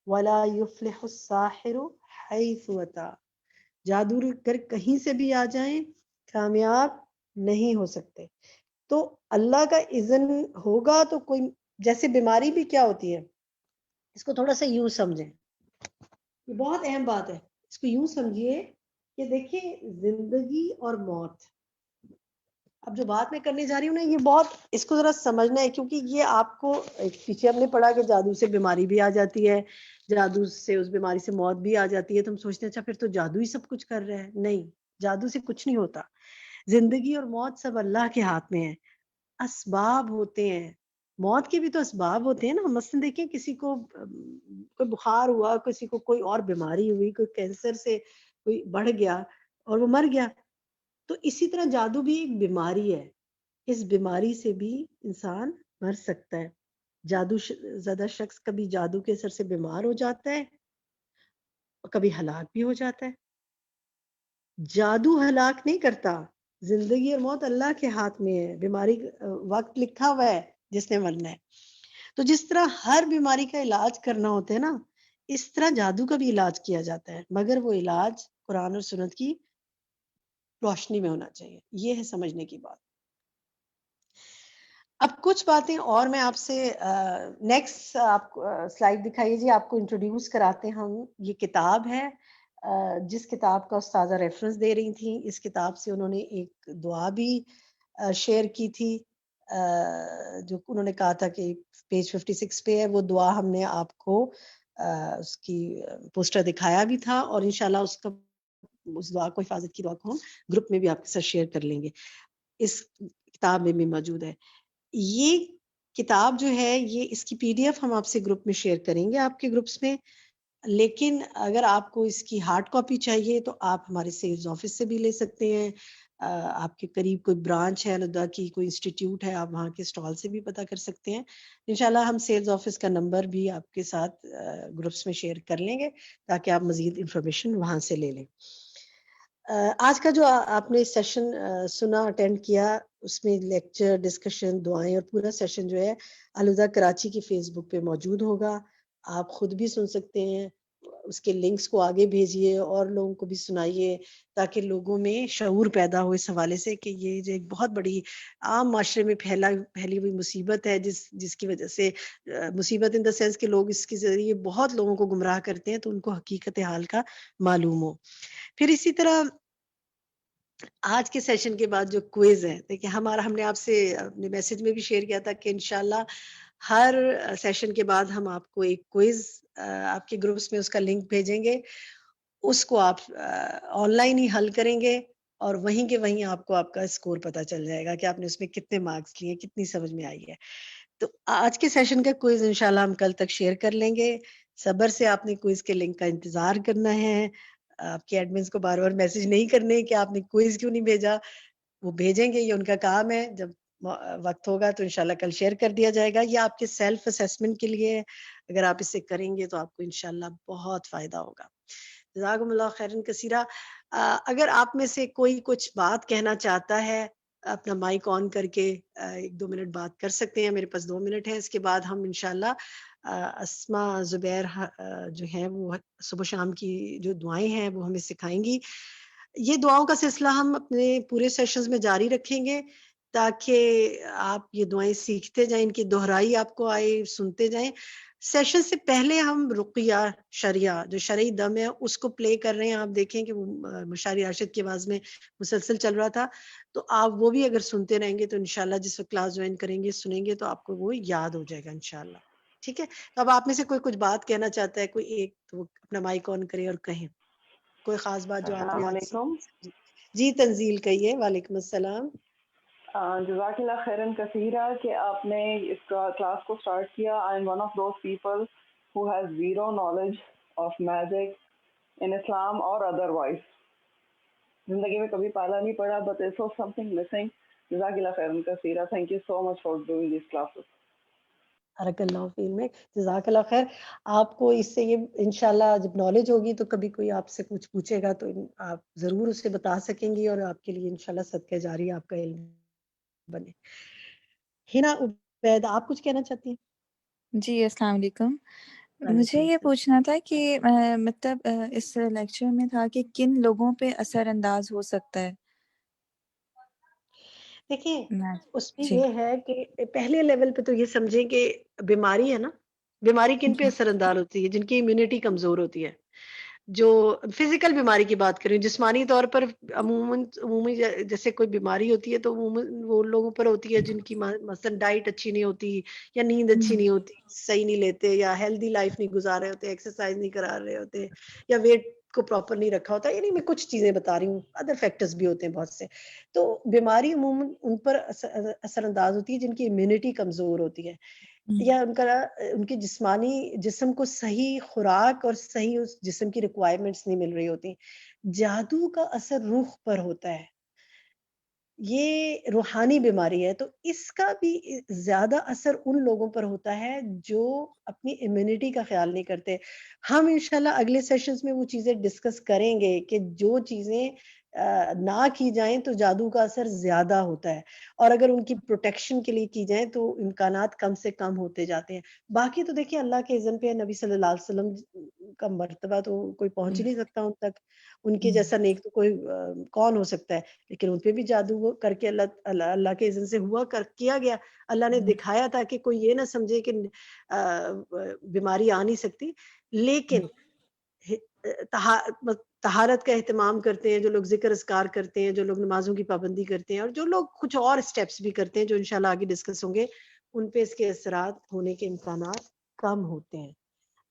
وَلَا يُفْلِحُ السَّاحِرُ حَيْثُ أَتَى. جادوگر کہیں سے بھی آ جائیں کامیاب نہیں ہو سکتے. تو اللہ کا اذن ہوگا تو کوئی، جیسے بیماری بھی کیا ہوتی ہے، اس کو تھوڑا سا یوں سمجھیں، یہ بہت اہم بات ہے. اس کو یوں سمجھیے کہ دیکھیں زندگی اور موت، اب جو بات میں کرنے جا رہی ہوں نا، یہ بہت اس کو ذرا سمجھنا ہے، کیونکہ یہ آپ کو پیچھے ہم نے پڑھا کہ جادو سے بیماری بھی آ جاتی ہے، جادو سے اس بیماری سے موت بھی آ جاتی ہے. تو ہم سوچتے ہیں اچھا پھر تو جادو ہی سب کچھ کر رہا ہے. نہیں، جادو سے کچھ نہیں ہوتا. زندگی اور موت سب اللہ کے ہاتھ میں ہے. اسباب ہوتے ہیں، موت کے بھی تو اسباب ہوتے ہیں نا. مثلا دیکھیں کسی کو کوئی بخار ہوا، کسی کو کوئی اور بیماری ہوئی، کوئی کینسر سے کوئی بڑھ گیا اور وہ مر گیا. تو اسی طرح جادو بھی ایک بیماری ہے. اس بیماری سے بھی انسان مر سکتا ہے. جادو زدہ شخص کبھی جادو کے اثر سے بیمار ہو جاتا ہے اور کبھی ہلاک بھی ہو جاتا ہے. جادو ہلاک نہیں کرتا. زندگی اور موت اللہ کے ہاتھ میں ہے. بیماری وقت لکھا ہوا ہے جس نے مرنا ہے. تو جس طرح ہر بیماری کا علاج کرنا ہوتا ہے نا، اس طرح جادو کا بھی علاج کیا جاتا ہے، مگر وہ علاج قرآن اور سنت کی روشنی میں ہونا چاہیے. یہ ہے سمجھنے کی بات. اب کچھ باتیں اور میں آپ سے نیکسٹ آپ سلائیڈ دکھائیے جی. آپ کو انٹروڈیوس کراتے ہیں ہم. یہ کتاب ہے جس کتاب کا استاذہ ریفرنس دے رہی تھی. اس کتاب سے انہوں نے ایک دعا بھی شیئر کی تھی، جو انہوں نے کہا تھا کہ پیج 56 پہ ہے. وہ دعا ہم نے آپ کو اس کی پوسٹر دکھایا بھی تھا، اور انشاءاللہ اس دعا کو، حفاظت کی دعا کو ہم گروپ میں بھی آپ کے ساتھ شیئر کر لیں گے. اس کتاب میں بھی موجود ہے. یہ کتاب جو ہے، یہ اس کی PDF ہم آپ سے گروپ میں شیئر کریں گے، آپ کے گروپس میں. لیکن اگر آپ کو اس کی ہارڈ کاپی چاہیے تو آپ ہمارے سیلز آفس سے بھی لے سکتے ہیں. آپ کے قریب کوئی برانچ ہے الدا کی، کوئی انسٹیٹیوٹ ہے، آپ وہاں کے اسٹال سے بھی پتہ کر سکتے ہیں. انشاءاللہ ہم سیلز آفس کا نمبر بھی آپ کے ساتھ گروپس میں شیئر کر لیں گے تاکہ آپ مزید انفارمیشن وہاں سے لے لیں. آج کا جو آپ نے سیشن سنا، اٹینڈ کیا، اس میں لیکچر، ڈسکشن، دعائیں اور پورا سیشن جو ہے الہدا کراچی کی فیس بک پہ موجود ہوگا. آپ خود بھی سن سکتے ہیں. اس کے لنکس کو آگے بھیجیے اور لوگوں کو بھی سنائیے تاکہ لوگوں میں شعور پیدا ہو اس حوالے سے کہ یہ جو ایک بہت بڑی عام معاشرے میں پھیلی ہوئی مصیبت ہے، جس کی وجہ سے مصیبت ان دا سینس کہ لوگ اس کے ذریعے بہت لوگوں کو گمراہ کرتے ہیں، تو ان کو حقیقت حال کا معلوم ہو. پھر اسی طرح آج کے سیشن کے بعد جو کوئز ہے، دیکھیں ہم نے آپ سے اپنے میسج میں بھی شیئر کیا تھا کہ انشاءاللہ ہر سیشن کے بعد ہم آپ کو ایک کوئز آپ کے گروپس میں اس کا لنک بھیجیں گے. اس کو آپ آن لائن ہی حل کریں گے اور وہیں کے وہیں آپ کو آپ کا اسکور پتہ چل جائے گا کہ آپ نے اس میں کتنے مارکس لیے، کتنی سمجھ میں آئی ہے. تو آج کے سیشن کا کوئز انشاءاللہ ہم کل تک شیئر کر لیں گے. صبر سے آپ نے کوئز کے لنک کا انتظار کرنا ہے. آپ کے ایڈمنز کو بار بار میسج نہیں کرنے کہ آپ نے کوئز کیوں نہیں بھیجا. وہ بھیجیں گے، یہ ان کا کام ہے. جب وقت ہوگا تو انشاءاللہ کل شیئر کر دیا جائے گا. یہ آپ کے سیلف اسیسمنٹ کے لیے، اگر آپ اسے کریں گے تو آپ کو انشاءاللہ بہت فائدہ ہوگا. جزاکم اللہ خیرن کثیرہ. اگر آپ میں سے کوئی کچھ بات کہنا چاہتا ہے اپنا مائک آن کر کے 1-2 منٹ بات کر سکتے ہیں. میرے پاس 2 منٹ ہیں. اس کے بعد ہم انشاءاللہ اسما زبیر جو ہیں وہ صبح شام کی جو دعائیں ہیں وہ ہمیں سکھائیں گی. یہ دعاؤں کا سلسلہ ہم اپنے پورے سیشنز میں جاری رکھیں گے تاکہ آپ یہ دعائیں سیکھتے جائیں, ان کی دہرائی آپ کو آئے, سنتے جائیں. سیشن سے پہلے ہم رقیہ شریعہ جو شرعی دم ہے اس کو پلے کر رہے ہیں. آپ دیکھیں کہ وہ مشاری راشد کی آواز میں مسلسل چل رہا تھا, تو آپ وہ بھی اگر سنتے رہیں گے تو انشاءاللہ جس وقت کلاس جوائن کریں گے سنیں گے تو آپ کو وہ یاد ہو جائے گا انشاءاللہ. ٹھیک ہے, تو اب آپ میں سے کوئی کچھ بات کہنا چاہتا ہے, کوئی ایک, تو وہ اپنا مائک آن کرے اور کہیں کوئی خاص بات جو آپ نے السلام آج علیکم. جی تنزیل کہیے. وعلیکم السلام. جزاک اللہ خیرن کثیرہ کہ آپ نے اس کلاس کو اسٹارٹ کیا. I am one of those people who has zero knowledge of magic in Islam or otherwise. زندگی میں کبھی پالا نہیں پڑا, but there's so something missing. جزاک اللہ خیرن کثیرہ. Thank you so much for doing these classes. بارک اللہ فی میں, جزاک اللہ خیر. آپ کو اس سے یہ انشاءاللہ جب نالج ہوگی تو کبھی کوئی آپ سے کچھ پوچھے گا تو آپ ضرور اسے بتا سکیں گی اور آپ کے لیے انشاءاللہ صدقہ جاری آپ کا علم بنے. ہنا عبید, آپ کچھ کہنا چاہتی ہیں؟ جی السلام علیکم. مجھے یہ پوچھنا تھا کہ مطلب اس لیکچر میں تھا کہ کن لوگوں پہ اثر انداز ہو سکتا ہے. دیکھیں اس میں یہ ہے کہ پہلے لیول پہ تو یہ سمجھیں کہ بیماری ہے نا, بیماری کن پہ اثر انداز ہوتی ہے؟ جن کی امیونٹی کمزور ہوتی ہے. جو فزیکل بیماری کی بات کریں, جسمانی طور پر عمومی جیسے کوئی بیماری ہوتی ہے تو وہ لوگوں پر ہوتی ہے جن کی مثلا ڈائٹ اچھی نہیں ہوتی یا نیند اچھی نہیں ہوتی, صحیح نہیں لیتے, یا ہیلدی لائف نہیں گزار رہے ہوتے, ایکسرسائز نہیں کرا رہے ہوتے, یا ویٹ کو پراپر نہیں رکھا ہوتا. یعنی میں کچھ چیزیں بتا رہی ہوں, ادر فیکٹرز بھی ہوتے ہیں بہت سے. تو بیماری عموماً ان پر اثر انداز ہوتی ہے جن کی امیونٹی کمزور ہوتی ہے, یا ان کی جسم کو صحیح خوراک اور صحیح اس جسم کی ریکوائرمنٹس نہیں مل رہی ہوتی. جادو کا اثر روح پر ہوتا ہے, یہ روحانی بیماری ہے, تو اس کا بھی زیادہ اثر ان لوگوں پر ہوتا ہے جو اپنی امیونٹی کا خیال نہیں کرتے. ہم انشاءاللہ اگلے سیشنز میں وہ چیزیں ڈسکس کریں گے کہ جو چیزیں نہ کی جائیں تو جادو کا اثر زیادہ ہوتا ہے, اور اگر ان کی پروٹیکشن کے لیے کی جائیں تو امکانات کم سے کم ہوتے جاتے ہیں. باقی تو دیکھیں اللہ کے اذن پہ نبی صلی اللہ علیہ وسلم کا مرتبہ تو کوئی پہنچ ہی نہیں سکتا ان تک, ان کے جیسا نیک تو کوئی کون ہو سکتا ہے, لیکن ان پہ بھی جادو کر کے اللہ کے اذن سے کیا گیا. اللہ نے دکھایا تھا کہ کوئی یہ نہ سمجھے کہ بیماری آ نہیں سکتی. لیکن طہارت کا اہتمام کرتے ہیں جو لوگ, ذکر اذکار کرتے ہیں جو لوگ, نمازوں کی پابندی کرتے ہیں, اور جو لوگ کچھ اور سٹیپس بھی کرتے ہیں جو انشاءاللہ آگے ڈسکس ہوں گے, ان پہ اس کے اثرات ہونے کے امکانات کم ہوتے ہیں.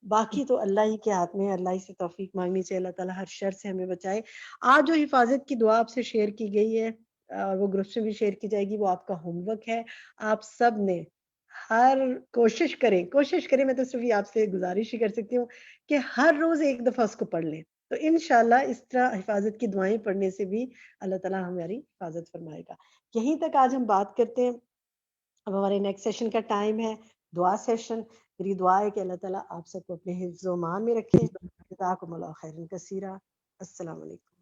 باقی تو اللہ ہی کے ہاتھ میں ہے, اللہ ہی سے توفیق مانگنی چاہیے, اللہ تعالیٰ ہر شر سے ہمیں بچائے. آج جو حفاظت کی دعا آپ سے شیئر کی گئی ہے اور وہ گروپ سے بھی شیئر کی جائے گی, وہ آپ کا ہوم ورک ہے. آپ سب نے ہر کوشش کریں, میں تو صرف آپ سے گزارش ہی کر سکتی ہوں کہ ہر روز ایک دفعہ اس کو پڑھ لیں, تو انشاءاللہ اس طرح حفاظت کی دعائیں پڑھنے سے بھی اللہ تعالیٰ ہماری حفاظت فرمائے گا. یہیں تک آج ہم بات کرتے ہیں. اب ہمارے نیکسٹ سیشن کا ٹائم ہے دعا سیشن. میری دعا ہے کہ اللہ تعالیٰ آپ سب کو اپنے حفظ و امان میں رکھے. جزاکم اللہ خیرا کثیرا. السلام علیکم.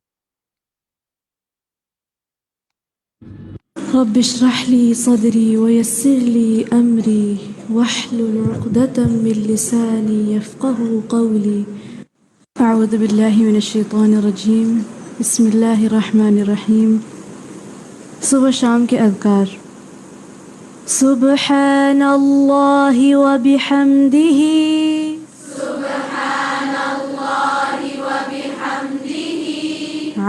رب اشرح لي صدري ويسر لي أمري واحلل عقدة من لساني يفقه قولي. أعوذ بالله من الشيطان الرجيم. بسم الله الرحمن الرحيم. صبح شام کے اذکار. سبحان اللہ وبحمدہ, سبحان اللہ وبحمدہ,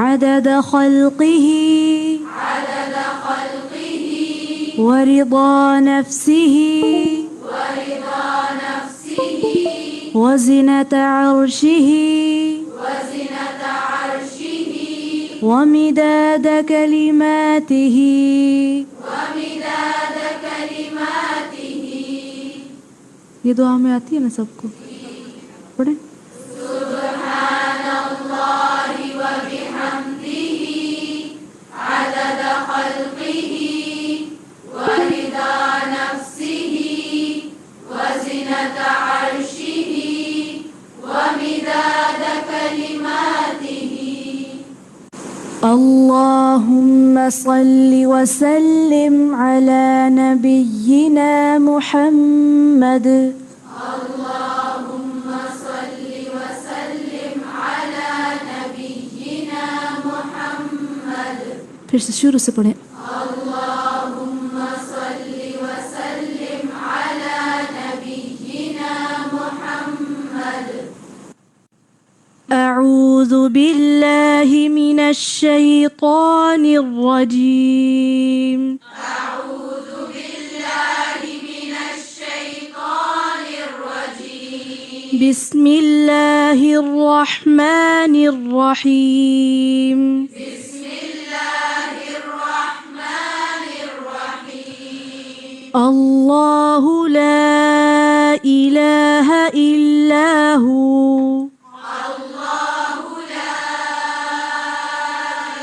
عدد خلقہ, عدد خلقہ, ورضا نفسہ, ورضا نفسہ, وزنة عرشہ, وزنة عرشہ, ومداد کلماتہ, ومداد کلماتہ. یہ دعا میں آتی ہے نا سب کو, پڑھیں. سبحان اللہ وبحمدہ, عدد خلقہ, ورضا نفسہ, وزنة عرشہ, ومداد کلماتہ. اللهم صل وسلم على نبينا محمد. اللهم صل وسلم على نبينا محمد. پھر سے شروع سے پڑھیں. اللهم صل وسلم على نبينا محمد. أعوذ بالله من الشيطان الرجيم. أعوذ بالله من الشيطان الرجيم. بسم الله الرحمن الرحيم. بسم الله الرحمن الرحيم. الله لا إله إلا هو الله لا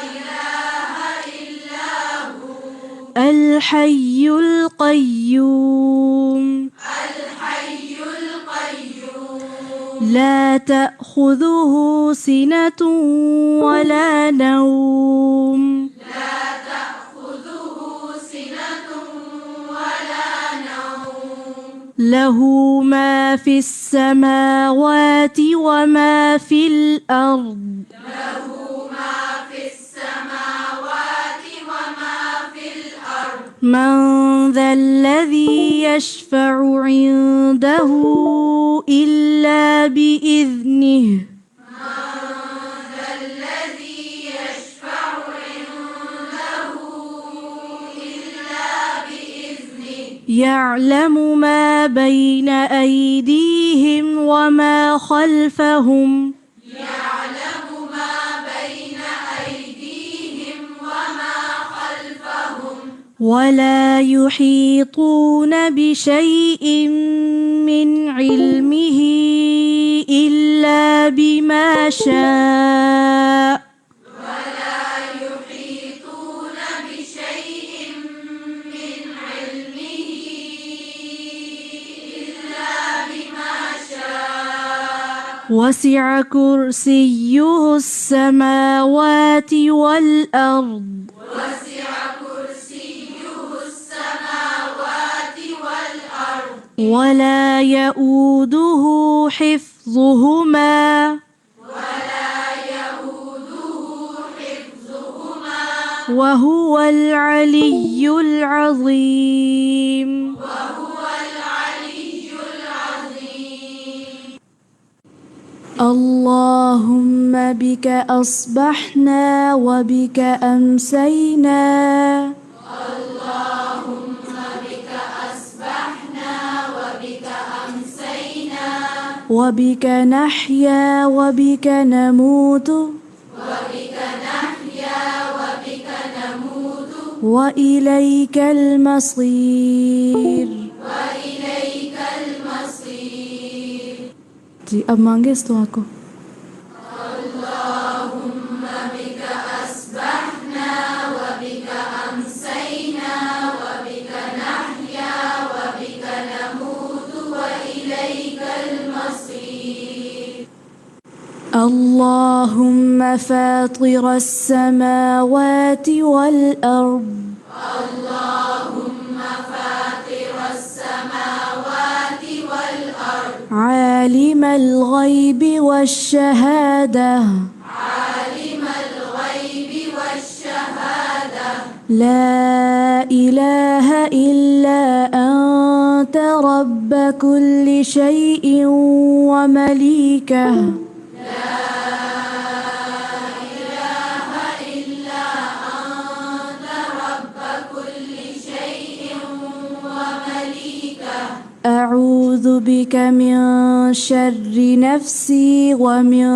إله إلا هو الحي القيوم الحي القيوم لا تأخذه سنة ولا نوم لا تأخذه سنة ولا نوم له ما في السماوات وما في الأرض له ما في السماوات وما في الأرض من ذا الذي يشفع عنده إلا بإذنه الذي يشفع عنده إلا بإذنه يعلم ما بين أيديهم وما خلفهم يعلم ما بين أيديهم وما خلفهم ولا يحيطون بشيء من علمه إلا بما شاء ولا يحيطون بشيء من علمه إلا بما شاء وسع كرسيه السماوات والأرض وسع كرسيه السماوات والأرض ولا يؤوده حفظهما ولا يؤوده حفظهما وهو العلي العظيم. وهو العلي العظيم. اللهم بك أصبحنا وبك أمسينا اللهم بك أصبحنا وبك أمسينا وبك نحيا وبك نموت وبك نحيا وبك نموت وإليك المصير. وإليك المصير. جی اب مانگے اس دعا کو. اللهم بك أصبحنا وبك أمسينا وبك نحيا وبك نموت وإليك المصير. اللهم فاطر السماوات والأرض اللهم فاطر السماوات والأرض عالم الغيب والشهادة عالم الغيب والشهادة لا إله إلا أنت رب كل شيء ومليكه لا إله إلا أنت رب كل شيء ومليكه أعوذ بك من شر نفسي ومن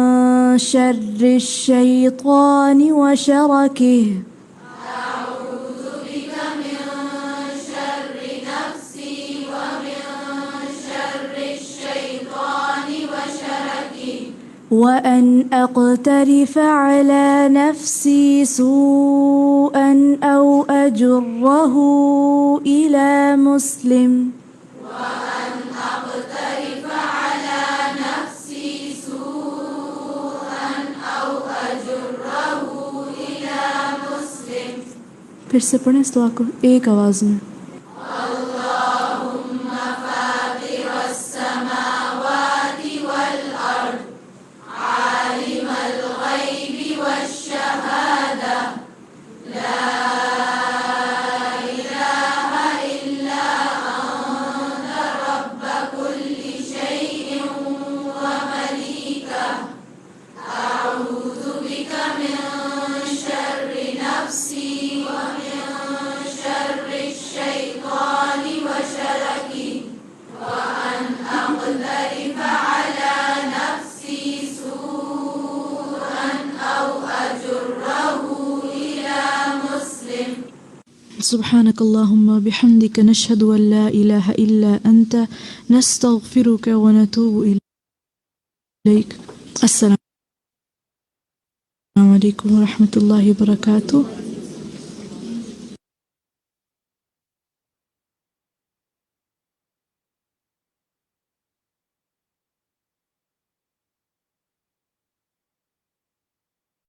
شر الشيطان وشركه أعوذ بك من شر نفسي ومن شر الشيطان وشركه وأن أقترف على نفسي سوءا أو أجره إلى مسلم وأن أقترف على نفسي سوءا أو أجره إلى پھر سے پڑھیں اس دعا کو ایک آواز میں. اللهم فاطر السماوات والأرض عالم الغيب والشهادة لا إله إلا أنت رب كل شيء ومليكه أعوذ بك من شر نفسي ومن شر الشيطان وشركه وأن أقترف على نفسي سوءا أو أجره إلى مسلم. سبحانك اللهم بحمدك نشهد أن لا إله إلا أنت نستغفرك ونتوب إليك. السلام عليكم ورحمة الله وبركاته.